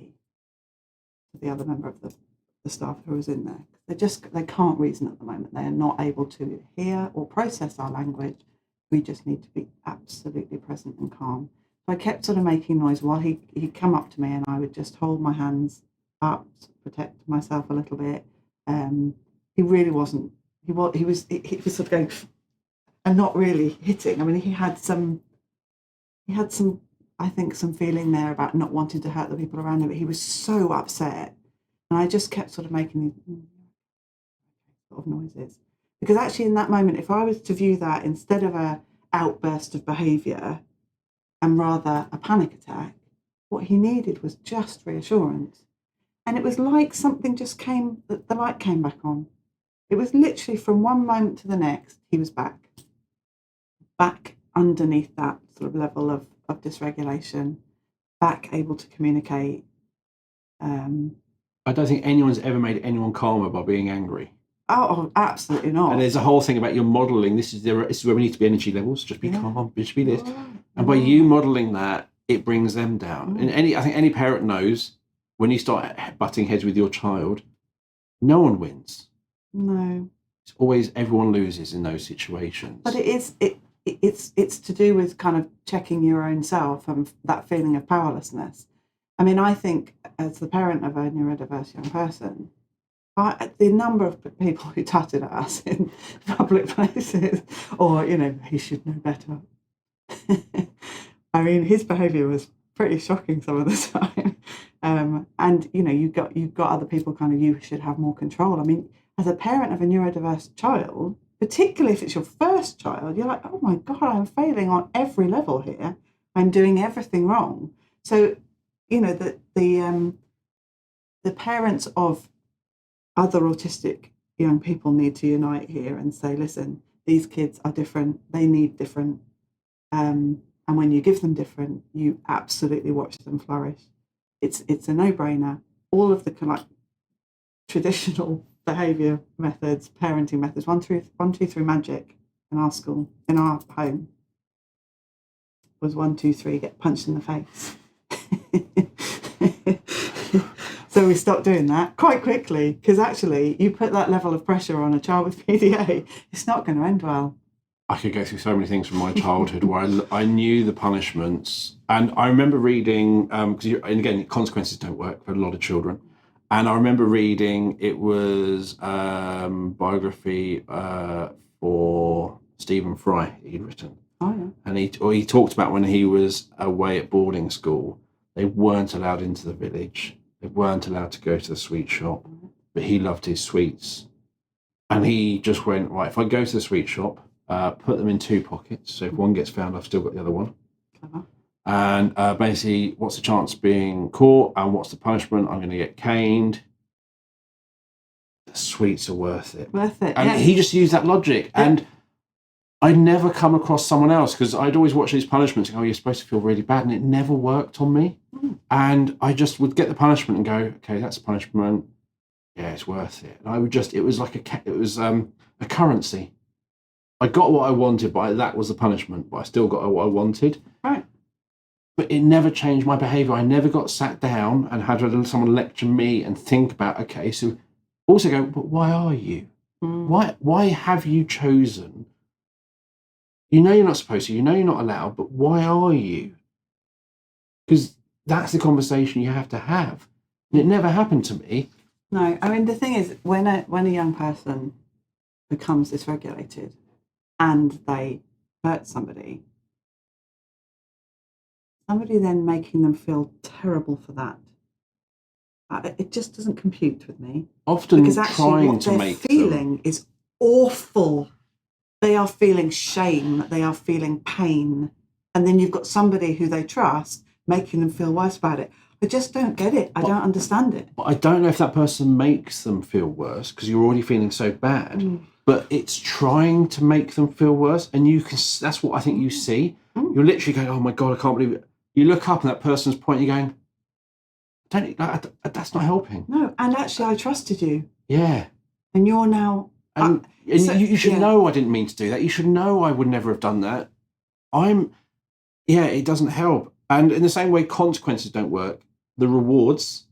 the other member of the staff who was in there. They can't reason at the moment. They are not able to hear or process our language. We just need to be absolutely present and calm. So I kept sort of making noise while he'd come up to me, and I would just hold my hands up to protect myself a little bit. He really wasn't. He was sort of going and not really hitting. I mean, he had some, I think, some feeling there about not wanting to hurt the people around him, but he was so upset. And I just kept sort of making these sort of noises. Because actually in that moment, if I was to view that instead of a outburst of behaviour and rather a panic attack, what he needed was just reassurance. And it was like something just came, the light came back on. It was literally from one moment to the next, he was back underneath that sort of level of dysregulation, back able to communicate. I don't think anyone's ever made anyone calmer by being angry. Oh, absolutely not. And there's a whole thing about you're modelling. This is where we need to be energy levels. Just be calm. Just be this. And by you modelling that, it brings them down. And I think any parent knows when you start butting heads with your child, no one wins. No. It's always everyone loses in those situations. But it's to do with kind of checking your own self and that feeling of powerlessness. I mean, I think as the parent of a neurodiverse young person, the number of people who tutted at us in public places, or, he should know better. I mean, his behaviour was pretty shocking some of the time. And, you've got other people kind of, you should have more control. I mean, as a parent of a neurodiverse child, particularly if it's your first child, you're like, oh my God, I'm failing on every level here. I'm doing everything wrong. So, the parents of other autistic young people need to unite here and say, listen, these kids are different, they need different. And when you give them different, you absolutely watch them flourish. It's a no-brainer. All of the traditional behaviour methods, parenting methods, 1, 2, 3 magic in our school, in our home, was 1, 2, 3, get punched in the face. So we stopped doing that quite quickly, because actually you put that level of pressure on a child with PDA, it's not going to end well. I could go through so many things from my childhood where I knew the punishments, and I remember reading, and again, consequences don't work for a lot of children, and I remember reading, it was biography for Stephen Fry he'd written. Oh, yeah. And he talked about when he was away at boarding school, they weren't allowed into the village. They weren't allowed to go to the sweet shop, but he loved his sweets. And he just went, right, if I go to the sweet shop, put them in 2 pockets. So if one gets found, I've still got the other one. Clever. And basically, what's the chance of being caught and what's the punishment? I'm going to get caned. The sweets are worth it. Worth it. And yeah. he just used that logic. Yeah. And I'd never come across someone else, because I'd always watch these punishments and go, oh, you're supposed to feel really bad. And it never worked on me. And I just would get the punishment and go, okay, that's punishment. Yeah, it's worth it. And I would just, it was a currency. I got what I wanted, but that was the punishment. But I still got what I wanted. Right. But it never changed my behaviour. I never got sat down and had someone lecture me and think about, okay, so also go, but why are you? Why have you chosen? You know you're not supposed to, you know you're not allowed, but why are you? Because that's the conversation you have to have. And it never happened to me. No, I mean, the thing is, when a young person becomes dysregulated and they hurt somebody then making them feel terrible for that, it just doesn't compute with me. Often because actually trying what to they're make feeling is awful. They are feeling shame, they are feeling pain. And then you've got somebody who they trust making them feel worse about it. I just don't get it. I don't understand it. But I don't know if that person makes them feel worse because you're already feeling so bad. But it's trying to make them feel worse. And that's what I think you see. You're literally going, oh my God, I can't believe it. You look up and that person's pointing, you're going, that's not helping. No, and actually I trusted you. Yeah. And you're now... And you should know I didn't mean to do that. You should know I would never have done that. It doesn't help. And in the same way consequences don't work, the rewards,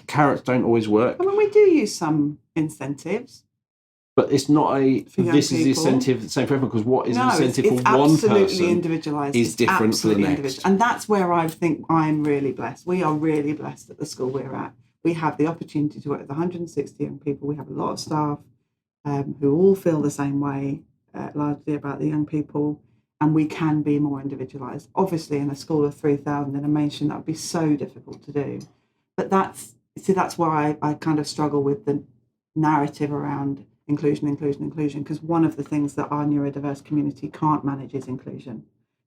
carrots don't always work. I mean, we do use some incentives. But it's not this is the people. incentive the same for everyone, because what is an incentive it's for one person absolutely individualised. is different for the next. And that's where I think I'm really blessed. We are really blessed at the school we're at. We have the opportunity to work with 160 young people. We have a lot of staff who all feel the same way, largely about the young people, and we can be more individualised. Obviously, in a school of 3,000 in a mainstream, that would be so difficult to do. But that's why I kind of struggle with the narrative around inclusion, because one of the things that our neurodiverse community can't manage is inclusion.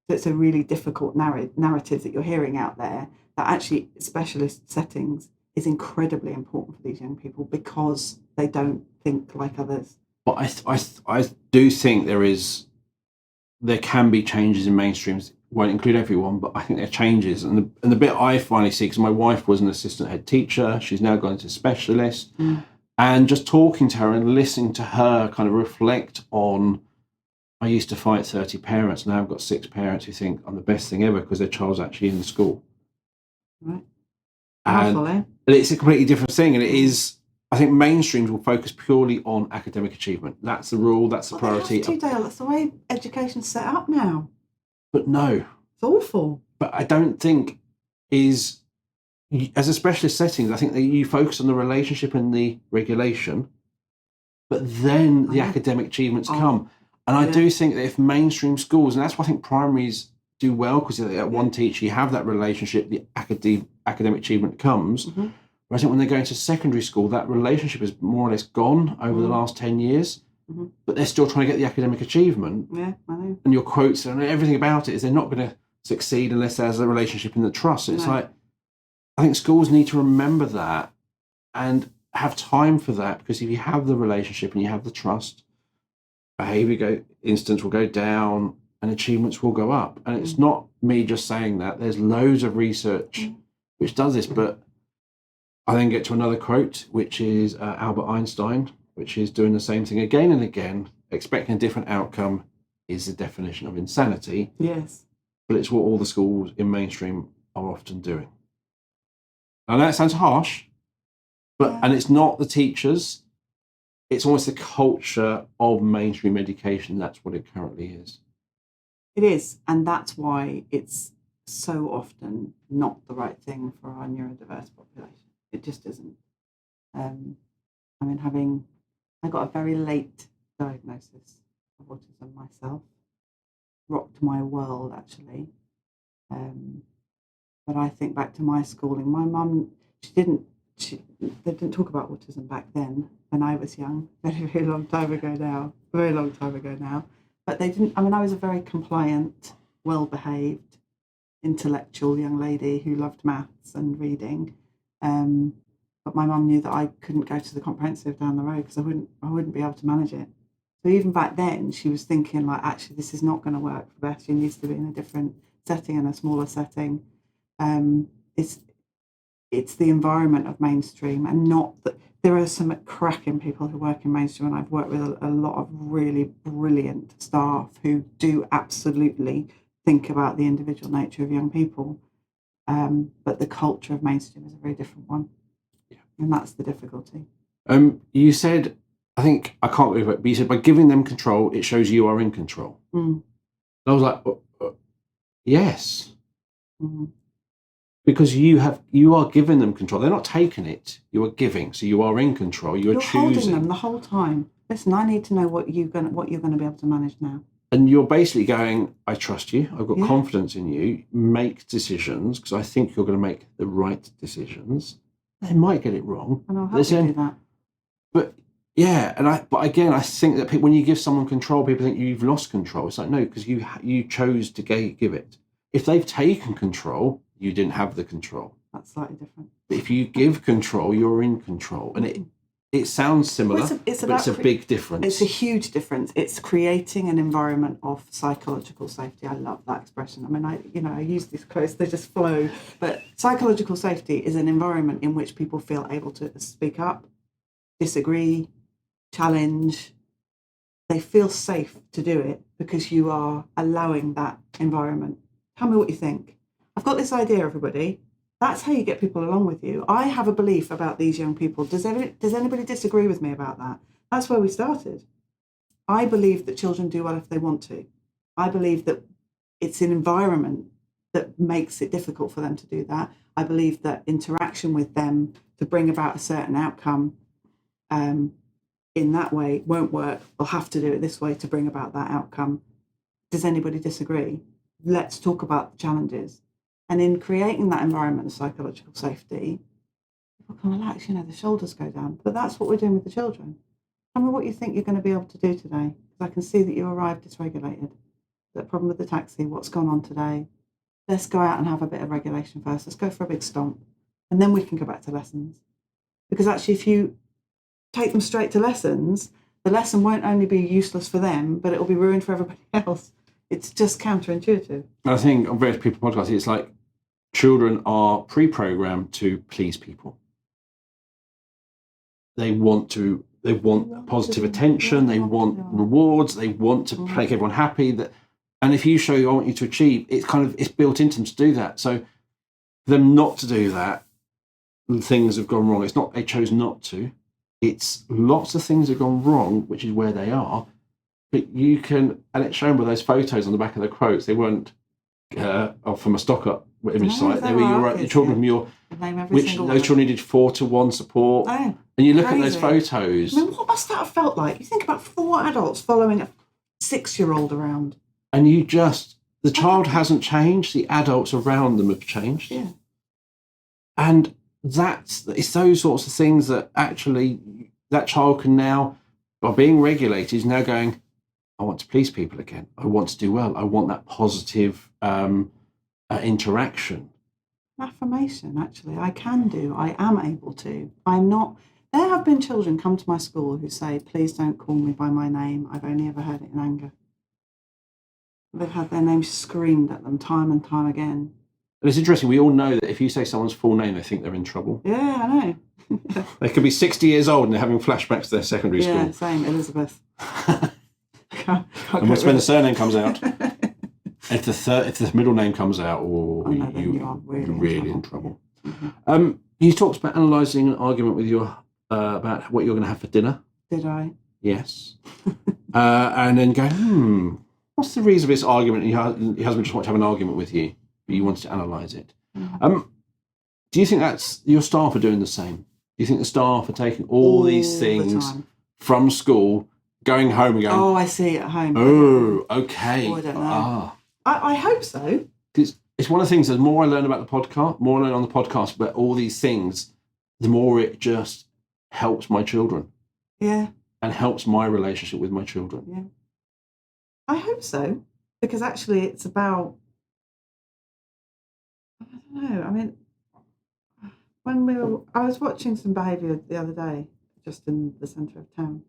So it's a really difficult narrative that you're hearing out there, that actually specialist settings is incredibly important for these young people because they don't think like others. But I do think there can be changes in mainstreams. Won't include everyone, but I think there are changes. And the bit I finally see, because my wife was an assistant head teacher, she's now gone into specialist, and just talking to her and listening to her kind of reflect on, I used to fight 30 parents, now I've got 6 parents who think I'm the best thing ever because their child's actually in the school. Right. And it's a completely different thing. And it is, I think mainstreams will focus purely on academic achievement. That's the rule, that's the priority. They have to, Dale. That's the way education's set up now. But no. It's awful. But I don't think as a specialist settings, I think that you focus on the relationship and the regulation, but then the academic achievements come. And I do think that if mainstream schools, and that's why I think primaries do well, because at one teacher you have that relationship, the academic achievement comes. Whereas I think when they go into secondary school, that relationship is more or less gone over the last 10 years, but they're still trying to get the academic achievement. Yeah, I know. And your quotes and everything about it is they're not going to succeed unless there's a relationship in the trust. So it's like, I think schools need to remember that. And have time for that, because if you have the relationship and you have the trust, instance will go down and achievements will go up. And it's not me just saying that. There's loads of research which does this. But I then get to another quote, which is Albert Einstein, which is doing the same thing again and again. Expecting a different outcome is the definition of insanity. Yes. But it's what all the schools in mainstream are often doing. I know that sounds harsh, but and it's not the teachers. It's almost the culture of mainstream education. That's what it currently is. It is, and that's why it's so often not the right thing for our neurodiverse population. It just isn't. I mean, I got a very late diagnosis of autism myself. Rocked my world, actually. But I think back to my schooling. My mum, they didn't talk about autism back then when I was young. Very, very long time ago now. But they didn't. I mean, I was a very compliant, well-behaved, intellectual young lady who loved maths and reading. But my mum knew that I couldn't go to the comprehensive down the road because I wouldn't be able to manage it. So even back then, she was thinking, like, actually, this is not going to work for Beth. She needs to be in a different setting, and a smaller setting. It's the environment of mainstream, and not that there are some cracking people who work in mainstream, and I've worked with a lot of really brilliant staff who do absolutely think about the individual nature of young people. But the culture of mainstream is a very different one. Yeah. And that's the difficulty. You said, I think, I can't remember, but you said by giving them control, it shows you are in control. I was like, yes. Because you are giving them control. They're not taking it. You are giving. So you are in control. You're choosing. Holding them the whole time. Listen, I need to know what you're going to be able to manage now. And you're basically going, I trust you. I've got confidence in you. Make decisions, because I think you're going to make the right decisions. They might get it wrong. And I'll help you do that. But yeah, but again, I think that when you give someone control, people think you've lost control. It's like, no, because you chose to give it. If they've taken control, you didn't have the control. That's slightly different. If you give control, you're in control. And it sounds similar, but it's a big difference. It's a huge difference. It's creating an environment of psychological safety. I love that expression. I mean, I use these quotes, they just flow. But psychological safety is an environment in which people feel able to speak up, disagree, challenge. They feel safe to do it because you are allowing that environment. Tell me what you think. I've got this idea, everybody. That's how you get people along with you. I have a belief about these young people. Does anybody disagree with me about that? That's where we started. I believe that children do well if they want to. I believe that it's an environment that makes it difficult for them to do that. I believe that interaction with them to bring about a certain outcome in that way won't work. We'll have to do it this way to bring about that outcome. Does anybody disagree? Let's talk about the challenges. And in creating that environment of psychological safety, people can relax, the shoulders go down. But that's what we're doing with the children. Tell me what you think you're going to be able to do today. Because I can see that you arrived dysregulated. That problem with the taxi, what's gone on today? Let's go out and have a bit of regulation first. Let's go for a big stomp. And then we can go back to lessons. Because actually, if you take them straight to lessons, the lesson won't only be useless for them, but it will be ruined for everybody else. It's just counterintuitive. I think on various people podcasts, it's like children are pre-programmed to please people. They want positive attention. They want rewards. They want to make everyone happy. And if you show I want you to achieve, it's built into them to do that. So for them not to do that, things have gone wrong. It's not they chose not to. It's lots of things have gone wrong, which is where they are. But you can, and it's shown by those photos on the back of the quotes. They weren't from a stock-up image site. They were your children from your, which those children needed 4-to-1 support. Oh, and you look at those photos. I mean, what must that have felt like? You think about 4 adults following a 6-year-old around. And the child hasn't changed. The adults around them have changed. Yeah. And it's those sorts of things that actually that child can now, by being regulated, is now going, I want to please people again. I want to do well. I want that positive interaction. Affirmation, actually. I can do. I am able to. I'm not. There have been children come to my school who say, please don't call me by my name. I've only ever heard it in anger. They've had their name screamed at them time and time again. And it's interesting, we all know that if you say someone's full name, they think they're in trouble. Yeah, I know. They could be 60 years old and they're having flashbacks to their secondary school. Yeah, same, Elizabeth. And when the surname comes out, if the middle name comes out, you are really in trouble. Mm-hmm. You talked about analysing an argument with your about what you're going to have for dinner. Did I? Yes. And then going, what's the reason for this argument? Your husband just wants to have an argument with you, but you wanted to analyse it. Mm-hmm. Do you think that's your staff are doing the same? Do you think the staff are taking all these things from school, going home and going, oh, I see at home. Oh, okay. Oh, I don't know. I hope so. It's one of the things, the more I learn about the podcast, more I learn on the podcast about all these things, the more it just helps my children. Yeah. And helps my relationship with my children. Yeah. I hope so. Because actually it's about, I don't know, I mean, I was watching some behaviour the other day, just in the centre of town.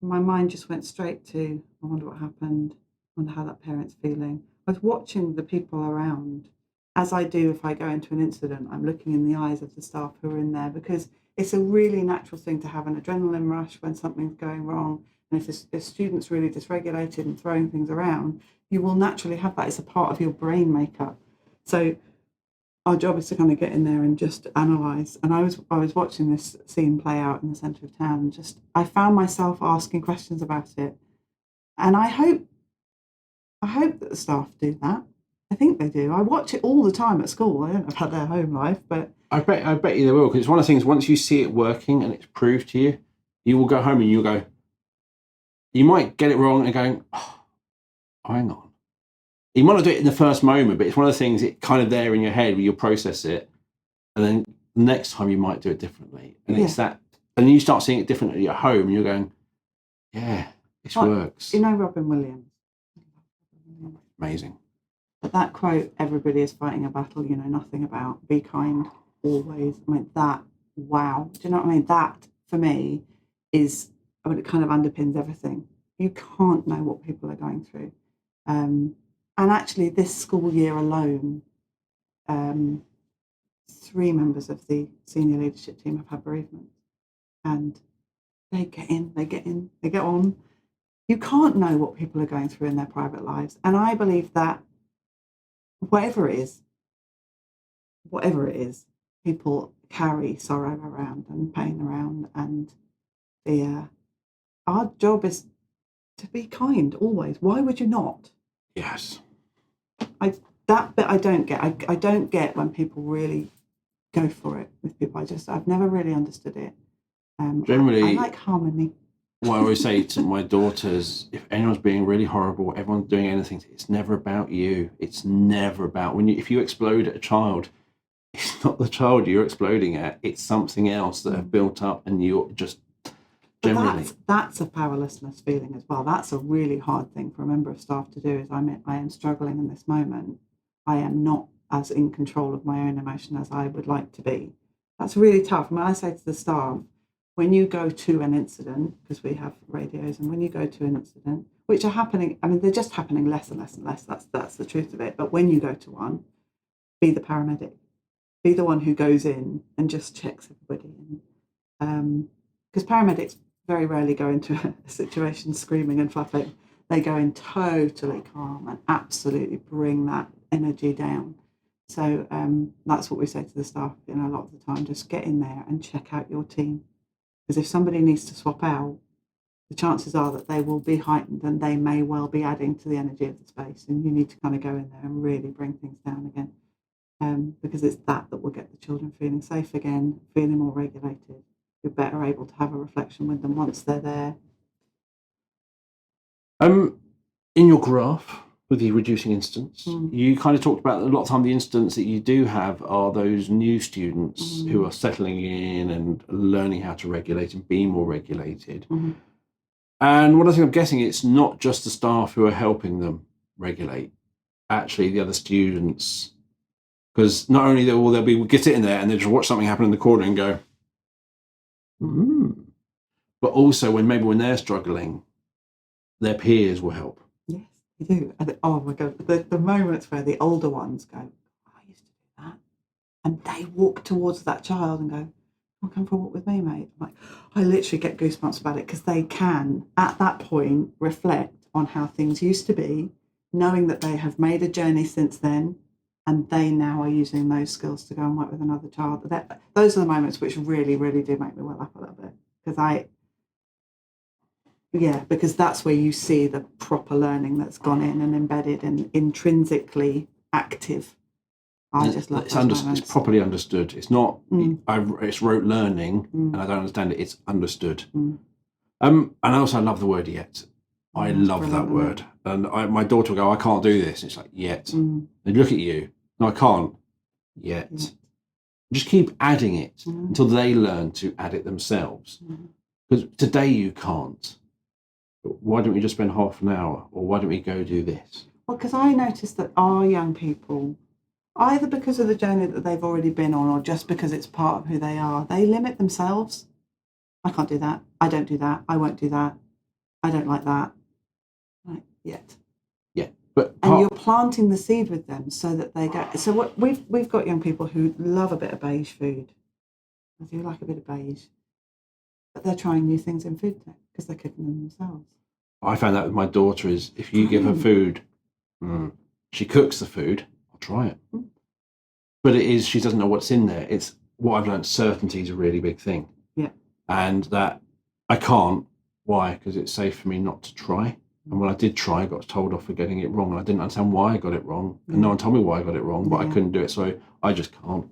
My mind just went straight to, I wonder what happened, I wonder how that parent's feeling. I was watching the people around, as I do if I go into an incident. I'm looking in the eyes of the staff who are in there, because it's a really natural thing to have an adrenaline rush when something's going wrong. And if a student's really dysregulated and throwing things around, you will naturally have that. It's a part of your brain makeup. So our job is to kind of get in there and just analyse. And I was watching this scene play out in the centre of town, and I found myself asking questions about it. And I hope that the staff do that. I think they do. I watch it all the time at school. I don't know about their home life, but I bet you they will, because it's one of the things, once you see it working and it's proved to you, you will go home and you'll go, you might get it wrong and going, oh, hang on. You might not do it in the first moment, but it's one of the things, it kind of there in your head where you'll process it, and then the next time you might do it differently. And it's that, and then you start seeing it differently at home and you're going, yeah, this works. You know Robin Williams? Amazing. But that quote, everybody is fighting a battle you know nothing about, be kind, always. I mean, that, wow. Do you know what I mean? That, for me, is, I mean, it kind of underpins everything. You can't know what people are going through. And actually, this school year alone, 3 members of the senior leadership team have had bereavement. And they get on. You can't know what people are going through in their private lives. And I believe that whatever it is, people carry sorrow around and pain around and fear. Our job is to be kind always. Why would you not? Yes. That bit I don't get. I don't get when people really go for it with people. I've never really understood it. Generally, I like harmony. What I always say to my daughters, if anyone's being really horrible, everyone's doing anything, it's never about you. It's never about, if you explode at a child, it's not the child you're exploding at, it's something else that have built up, and you're just generally. That's a powerlessness feeling as well. That's a really hard thing for a member of staff to do, is I am struggling in this moment. I am not as in control of my own emotion as I would like to be. That's really tough. And when I say to the staff, when you go to an incident, because we have radios, and when you go to an incident, which are happening, I mean, they're just happening less and less and less. That's the truth of it. But when you go to one, be the paramedic. Be the one who goes in and just checks everybody in. Because paramedics very rarely go into a situation screaming and flapping. They go in totally calm and absolutely bring that energy down. So that's what we say to the staff, a lot of the time. Just get in there and check out your team. Because if somebody needs to swap out, the chances are that they will be heightened and they may well be adding to the energy of the space. And you need to kind of go in there and really bring things down again. Because it's that will get the children feeling safe again, feeling more regulated. You're better able to have a reflection with them once they're there. In your graph with the reducing incidents, you kind of talked about a lot of time the incidents that you do have are those new students who are settling in and learning how to regulate and be more regulated. And what I think I'm guessing, it's not just the staff who are helping them regulate, actually the other students, because not only will they be get sitting there and they just watch something happen in the corner and go, Mm. But also when they're struggling, their peers will help. Yes, they do. Oh my God, the moments where the older ones go, oh, I used to do that. And they walk towards that child and go, "Well, come for a walk with me, mate." I'm like, I literally get goosebumps about it because they can, at that point, reflect on how things used to be, knowing that they have made a journey since then, and they now are using those skills to go and work with another child. Those are the moments which really, really do make me well up a little bit because that's where you see the proper learning that's gone in and embedded and intrinsically active. I just love those moments. It's properly understood. It's not. It's rote learning, and I don't understand it. It's understood. And also I love the word yet. I love that word. And my daughter will go, "I can't do this." And it's like yet. They look at you. No, I can't yet. Just keep adding it until they learn to add it themselves. Because today you can't. Why don't we just spend half an hour, or why don't we go do this? Well, because I noticed that our young people, either because of the journey that they've already been on or just because it's part of who they are, they limit themselves. I can't do that. I don't do that. I won't do that. I don't like that. Right, yet. Yeah. And you're planting the seed with them so that they go. So what we've got young people who love a bit of beige food. I do like a bit of beige. But they're trying new things in food tech because they're cooking them themselves. I found that with my daughter is if you give her food, she cooks the food, I'll try it. But she doesn't know what's in there. It's what I've learned, certainty is a really big thing. Yeah. And that I can't. Why? Because it's safe for me not to try. And when I did try, I got told off for getting it wrong. And I didn't understand why I got it wrong. And no one told me why I got it wrong, but I couldn't do it. So I just can't.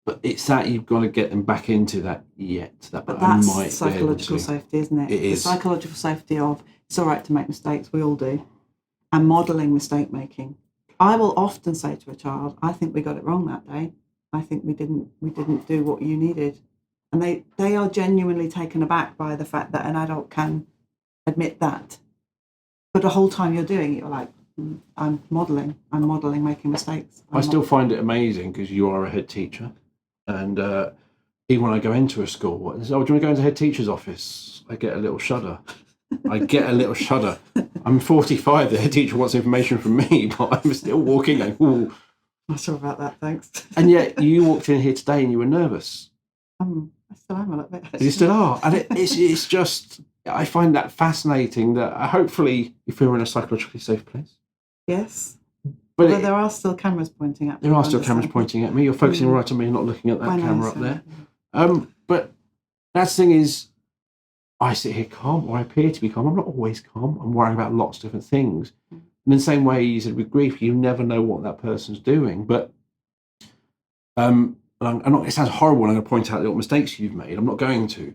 But it's that you've got to get them back into that yet. But that's psychological safety, isn't it? It is. The psychological safety of it's all right to make mistakes, we all do. And modelling mistake making. I will often say to a child, I think we got it wrong that day. I think we didn't do what you needed. And they are genuinely taken aback by the fact that an adult can admit that. But the whole time you're doing it, you're like, I'm modelling making mistakes. I still find it amazing because you are a head teacher. And even when I go into a school, do you want to go into the head teacher's office? I get a little shudder. I'm 45, the head teacher wants information from me, but I'm still walking like, ooh. Not sure about that, thanks. And yet you walked in here today and you were nervous. I still am a little bit. You still are. And it's just, I find that fascinating that hopefully you feel in a psychologically safe place. Yes. But there are still cameras pointing at me. There are still cameras pointing at me. You're focusing right on me and not looking at that camera up there. But that's the thing is, I sit here calm, or I appear to be calm. I'm not always calm. I'm worrying about lots of different things. And in the same way you said with grief, you never know what that person's doing. But I'm not, it sounds horrible, and I'm going to point out little mistakes you've made. I'm not going to.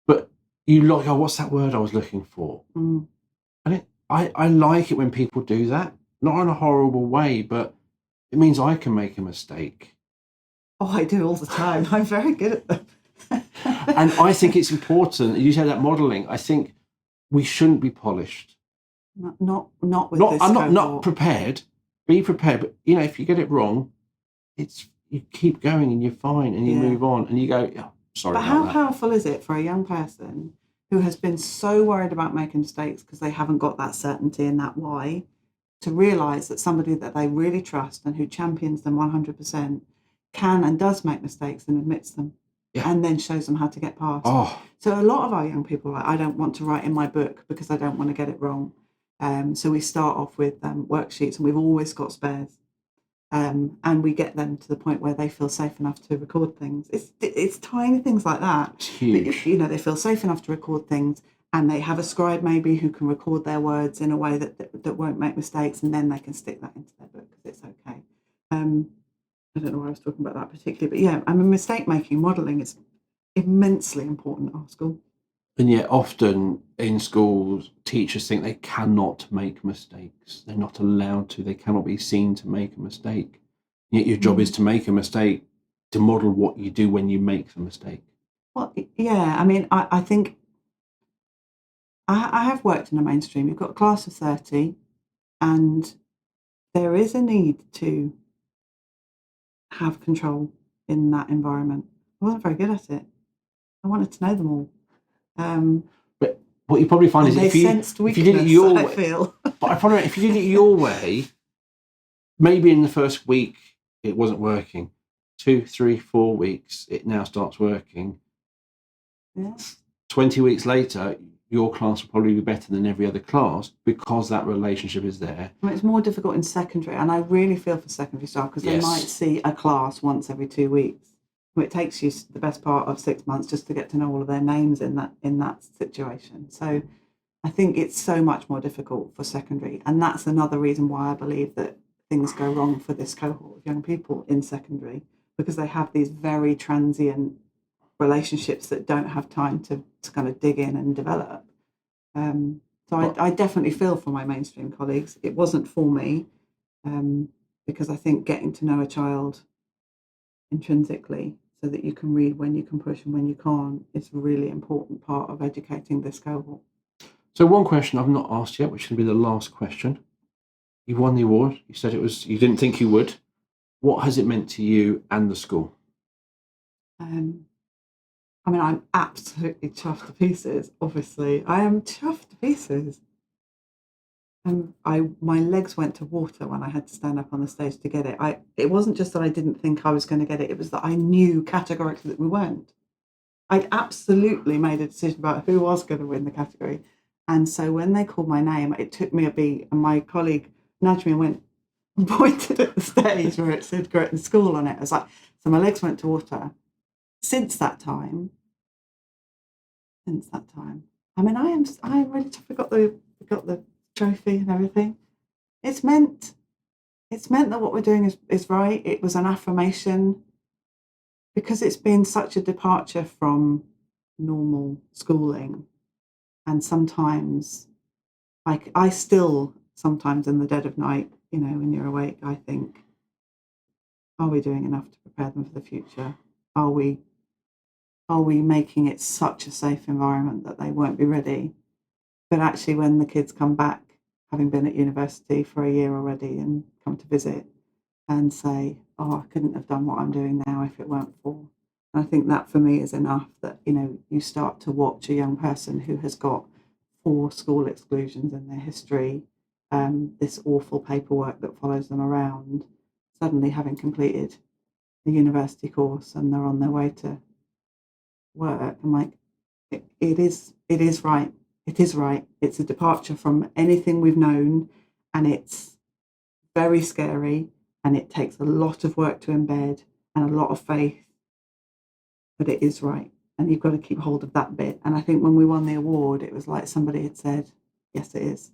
But you like, oh, what's that word I was looking for? And I like it when people do that. Not in a horrible way, but it means I can make a mistake. Oh, I do all the time. I'm very good at them. And I think it's important. You said that modelling. I think we shouldn't be polished. Not with this. I'm not prepared. Be prepared. But if you get it wrong, you keep going and you're fine and you move on and you go, oh, sorry. But how powerful is it for a young person who has been so worried about making mistakes because they haven't got that certainty and that why, to realise that somebody that they really trust and who champions them 100% can and does make mistakes and admits them and then shows them how to get past. Oh. So a lot of our young people are like, I don't want to write in my book because I don't want to get it wrong. So we start off with worksheets, and we've always got spares. And we get them to the point where they feel safe enough to record things. It's tiny things like that. It's huge. They feel safe enough to record things, and they have a scribe maybe who can record their words in a way that won't make mistakes, and then they can stick that into their book because it's okay. I don't know why I was talking about that particularly, but mistake making, modelling is immensely important at our school. And yet often in schools, teachers think they cannot make mistakes. They're not allowed to. They cannot be seen to make a mistake. Yet your job is to make a mistake, to model what you do when you make the mistake. Well, yeah, I think I have worked in a mainstream. You've got a class of 30, and there is a need to have control in that environment. I wasn't very good at it. I wanted to know them all. But what you probably find And is they if you sensed weakness, did it your I way, feel. but I probably if you did it your way, maybe in the first week it wasn't working. 2, 3, 4 weeks, it now starts working. Yeah. 20 weeks later, your class will probably be better than every other class because that relationship is there. I mean, it's more difficult in secondary, and I really feel for secondary staff because they Yes. might see a class once every 2 weeks. Well, it takes you the best part of 6 months just to get to know all of their names in that situation. So I think it's so much more difficult for secondary, and that's another reason why I believe that things go wrong for this cohort of young people in secondary, because they have these very transient relationships that don't have time to kind of dig in and develop. So I definitely feel for my mainstream colleagues. It wasn't for me, because I think getting to know a child intrinsically so that you can read when you can push and when you can't is a really important part of educating this cohort. So one question I've not asked yet, which will be the last question. You won the award. You said you didn't think you would. What has it meant to you and the school? I mean, I'm absolutely chuffed to pieces, obviously. I am chuffed to pieces. My legs went to water when I had to stand up on the stage to get it. It wasn't just that I didn't think I was going to get it, it was that I knew categorically that we weren't. I'd absolutely made a decision about who was going to win the category. And so when they called my name, it took me a beat, and my colleague nudged me and went, pointed at the stage where it said Gretton School on it. I was like, so my legs went to water. Since that time, I mean, I am really tough. We got the trophy and everything. It's meant that what we're doing is right. It was an affirmation, because it's been such a departure from normal schooling, and sometimes, like, I still sometimes in the dead of night, when you're awake, I think, are we doing enough to prepare them for the future? Are we making it such a safe environment that they won't be ready? But actually, when the kids come back, having been at university for a year already and come to visit and say, oh, I couldn't have done what I'm doing now if it weren't for. And I think that for me is enough, that, you start to watch a young person who has got 4 school exclusions in their history, this awful paperwork that follows them around, suddenly having completed a university course and they're on their way to work. I'm like, it is right. It is right. It's a departure from anything we've known, and it's very scary, and it takes a lot of work to embed and a lot of faith, but it is right. And you've got to keep hold of that bit. And I think when we won the award, it was like somebody had said, yes, it is.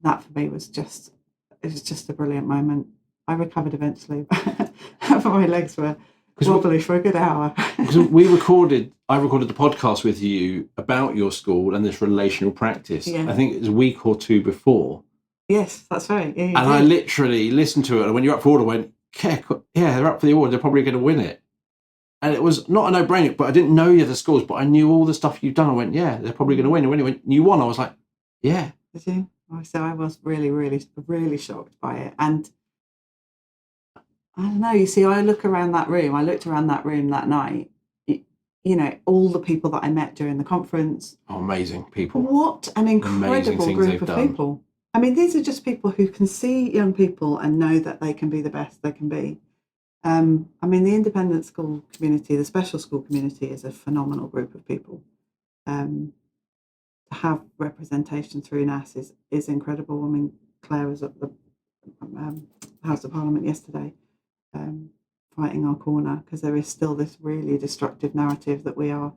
That for me was just a brilliant moment. I recovered eventually, but my legs were wobbly for a good hour. Because I recorded the podcast with you about your school and this relational practice. Yeah. I think it was a week or 2 before. Yes, that's right. Yeah, and I literally listened to it, and when you're up for award, I went, yeah, they're up for the award, they're probably going to win it. And it was not a no-brainer, but I didn't know the other schools, but I knew all the stuff you've done. I went, yeah, they're probably going to win. And when you won, I was like, yeah. Did you? So I was really, really, really shocked by it. And I don't know, you see, I looked around that room that night, all the people that I met during the conference. Oh, amazing people. What an incredible group of people. I mean, these are just people who can see young people and know that they can be the best they can be. I mean, the independent school community, the special school community, is a phenomenal group of people. To have representation through NASS is incredible. I mean, Claire was at the House of Parliament yesterday, fighting our corner, because there is still this really destructive narrative that we are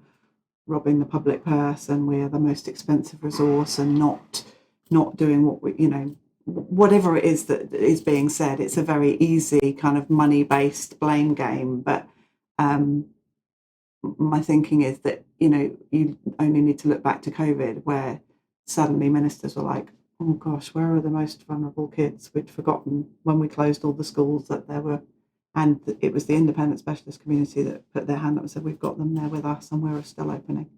robbing the public purse and we are the most expensive resource and not doing what we, whatever it is that is being said. It's a very easy kind of money-based blame game. But my thinking is that, you only need to look back to COVID, where suddenly ministers were like, oh gosh, where are the most vulnerable kids? We'd forgotten when we closed all the schools that there were, and it was the independent specialist community that put their hand up and said, we've got them there with us and we're still opening.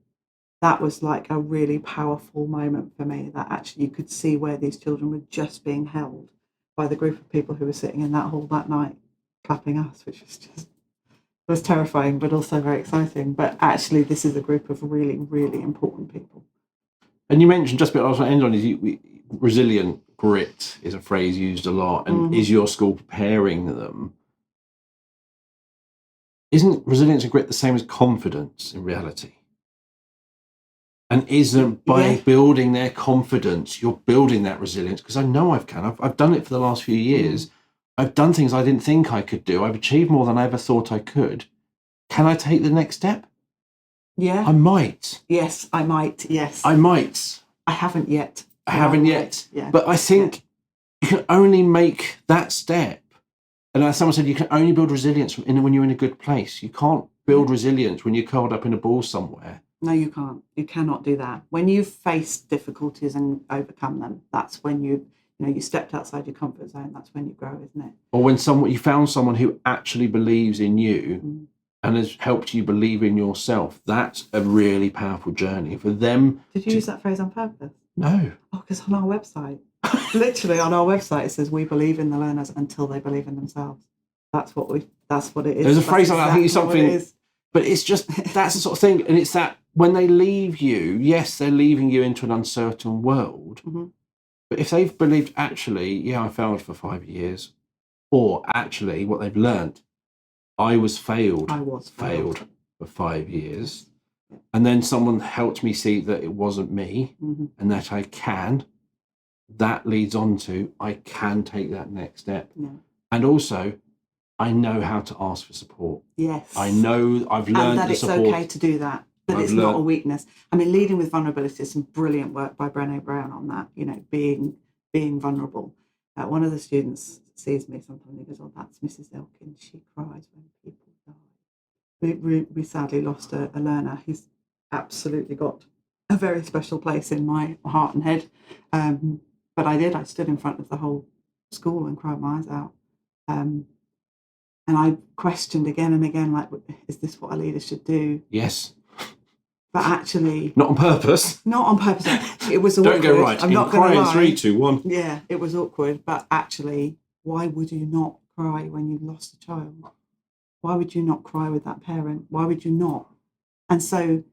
That was like a really powerful moment for me, that actually you could see where these children were just being held by the group of people who were sitting in that hall that night clapping us, which was just was terrifying, but also very exciting. But actually, this is a group of really, really important people. And you mentioned just a bit I was going to end on is resilient grit is a phrase used a lot. And is your school preparing them? Isn't resilience and grit the same as confidence in reality? And isn't by building their confidence, you're building that resilience? Because I know I've done it for the last few years. I've done things I didn't think I could do. I've achieved more than I ever thought I could. Can I take the next step? Yeah. I might. Yes, I might. Yes. I might. I haven't yet. I haven't yet. Yeah. But I think you can only make that step. And as someone said, you can only build resilience when you're in a good place. You can't build resilience when you're curled up in a ball somewhere. No, you can't. You cannot do that. When you've faced difficulties and overcome them, that's when you stepped outside your comfort zone. That's when you grow, isn't it? Or when you found someone who actually believes in you and has helped you believe in yourself. That's a really powerful journey for them. Did you use that phrase on purpose? No. Oh, because on our website, literally on our website, it says we believe in the learners until they believe in themselves. That's what it is. There's a phrase like that. I think it's something, but it's just, that's the sort of thing. And it's that when they leave you, yes, they're leaving you into an uncertain world. But if they've believed, actually, I failed for 5 years, or actually what they've learned, I was failed for 5 years. And then someone helped me see that it wasn't me and that I can. That leads on to I can take that next step. Yeah. And also, I know how to ask for support. Yes. I know I've learned that the it's support. okay to do that. That it's not a weakness. I mean, leading with vulnerability is some brilliant work by Brené Brown on that, being vulnerable. One of the students sees me sometimes and he goes, "Oh, that's Mrs. Elkins. She cries when people die." We sadly lost a learner. He's absolutely got a very special place in my heart and head. But I stood in front of the whole school and cried my eyes out. And I questioned again and again, like, is this what a leader should do? Yes. But actually... Not on purpose. Not on purpose. It was awkward. Don't go right. I'm not going to lie. 3, 2, 1. Yeah, it was awkward. But actually, why would you not cry when you lost a child? Why would you not cry with that parent? Why would you not? And so,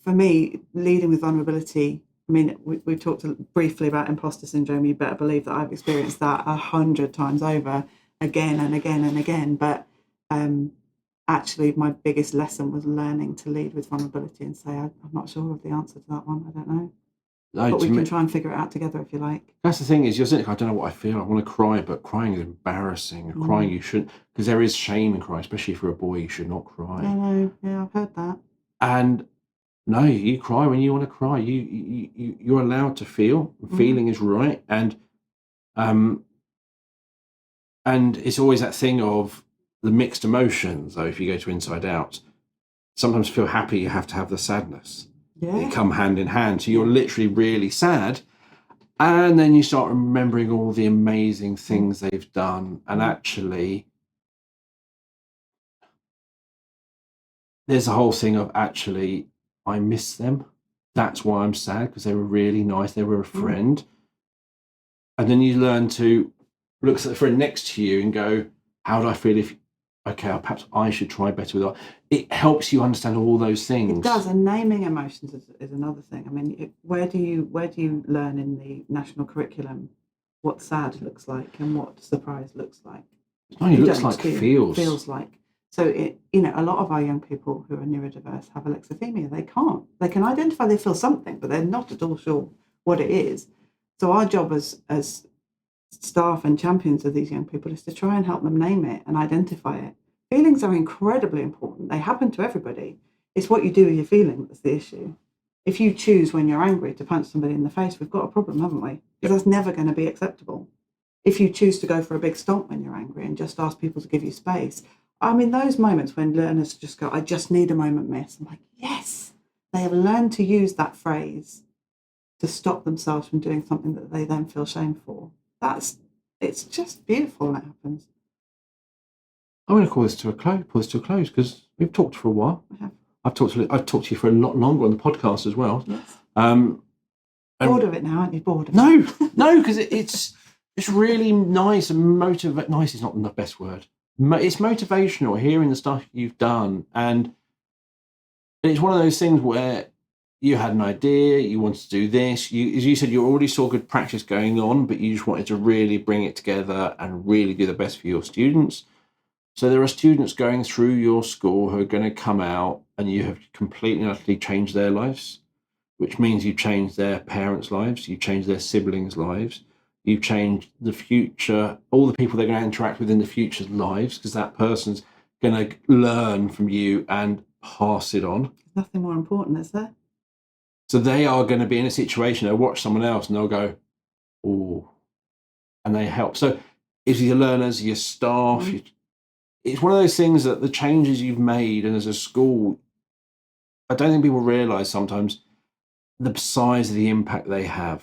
for me, leading with vulnerability, I mean, we talked briefly about imposter syndrome. You better believe that I've experienced that 100 times over, again and again and again. But actually, my biggest lesson was learning to lead with vulnerability and say, I'm not sure of the answer to that one. I don't know. No, but we can try and figure it out together if you like. That's the thing is, you're saying, I don't know what I feel. I want to cry, but crying is embarrassing. Crying, you shouldn't, because there is shame in crying, especially if you're a boy. You should not cry. I know. Yeah, I've heard that. And no, you cry when you want to cry. You're allowed to feel. Feeling is right, and it's always that thing of the mixed emotions. Though, if you go to Inside Out, sometimes to feel happy, you have to have the sadness. Yeah. They come hand in hand. So you're literally really sad, and then you start remembering all the amazing things they've done, and actually, there's a whole thing of actually, I miss them. That's why I'm sad, because they were really nice. They were a friend. And then you learn to look at the friend next to you and go, how do I feel if, okay, perhaps I should try better with that. It helps you understand all those things. It does. And naming emotions is another thing. I mean, where do you learn in the national curriculum what sad looks like and what surprise looks like? It only looks like it feels. Feels like. So, a lot of our young people who are neurodiverse have alexithymia. They can't. They can identify they feel something, but they're not at all sure what it is. So our job as staff and champions of these young people is to try and help them name it and identify it. Feelings are incredibly important. They happen to everybody. It's what you do with your feeling that's the issue. If you choose when you're angry to punch somebody in the face, we've got a problem, haven't we? Because that's never going to be acceptable. If you choose to go for a big stomp when you're angry and just ask people to give you space, I mean, those moments when learners just go, I just need a moment, miss. I'm like, yes, they have learned to use that phrase to stop themselves from doing something that they then feel shame for. It's just beautiful when it happens. I'm going to call this to a close because we've talked for a while. I've talked to you for a lot longer on the podcast as well. Yes. Bored of it now, aren't you? Bored of it? No, because it's really nice and motivating. Nice is not the best word. it's motivational hearing the stuff you've done, and it's one of those things where you had an idea, you wanted to do this, as you said, you already saw good practice going on, but you just wanted to really bring it together and really do the best for your students. So there are students going through your school who are going to come out and you have completely and utterly changed their lives, which means you've changed their parents' lives, you've changed their siblings' lives, you've changed the future, all the people they're going to interact with in the future's lives, because that person's going to learn from you and pass it on. There's nothing more important, is there? So they are going to be in a situation, they'll watch someone else and they'll go, oh, and they help. So it's your learners, your staff. It's one of those things that the changes you've made, and as a school, I don't think people realise sometimes the size of the impact they have.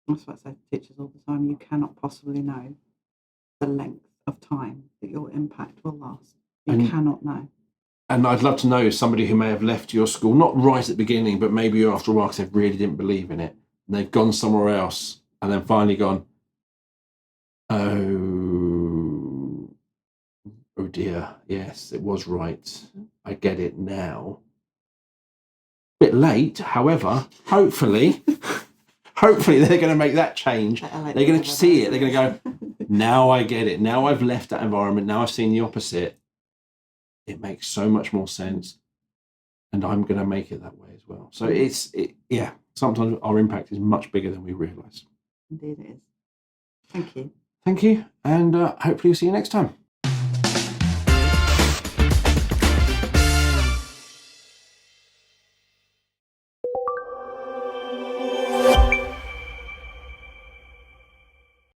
That's what I say to teachers all the time. You cannot possibly know the length of time that your impact will last. You cannot know. And I'd love to know somebody who may have left your school, not right at the beginning, but maybe after a while because they really didn't believe in it. And they've gone somewhere else and then finally gone, oh dear, yes, it was right. I get it now. Bit late, however, hopefully they're going to make that change. They're going to see it. They're going to go, now I get it. Now I've left that environment. Now I've seen the opposite. It makes so much more sense, and I'm going to make it that way as well. So sometimes our impact is much bigger than we realise. Indeed it is. Thank you. Thank you, and hopefully we'll see you next time.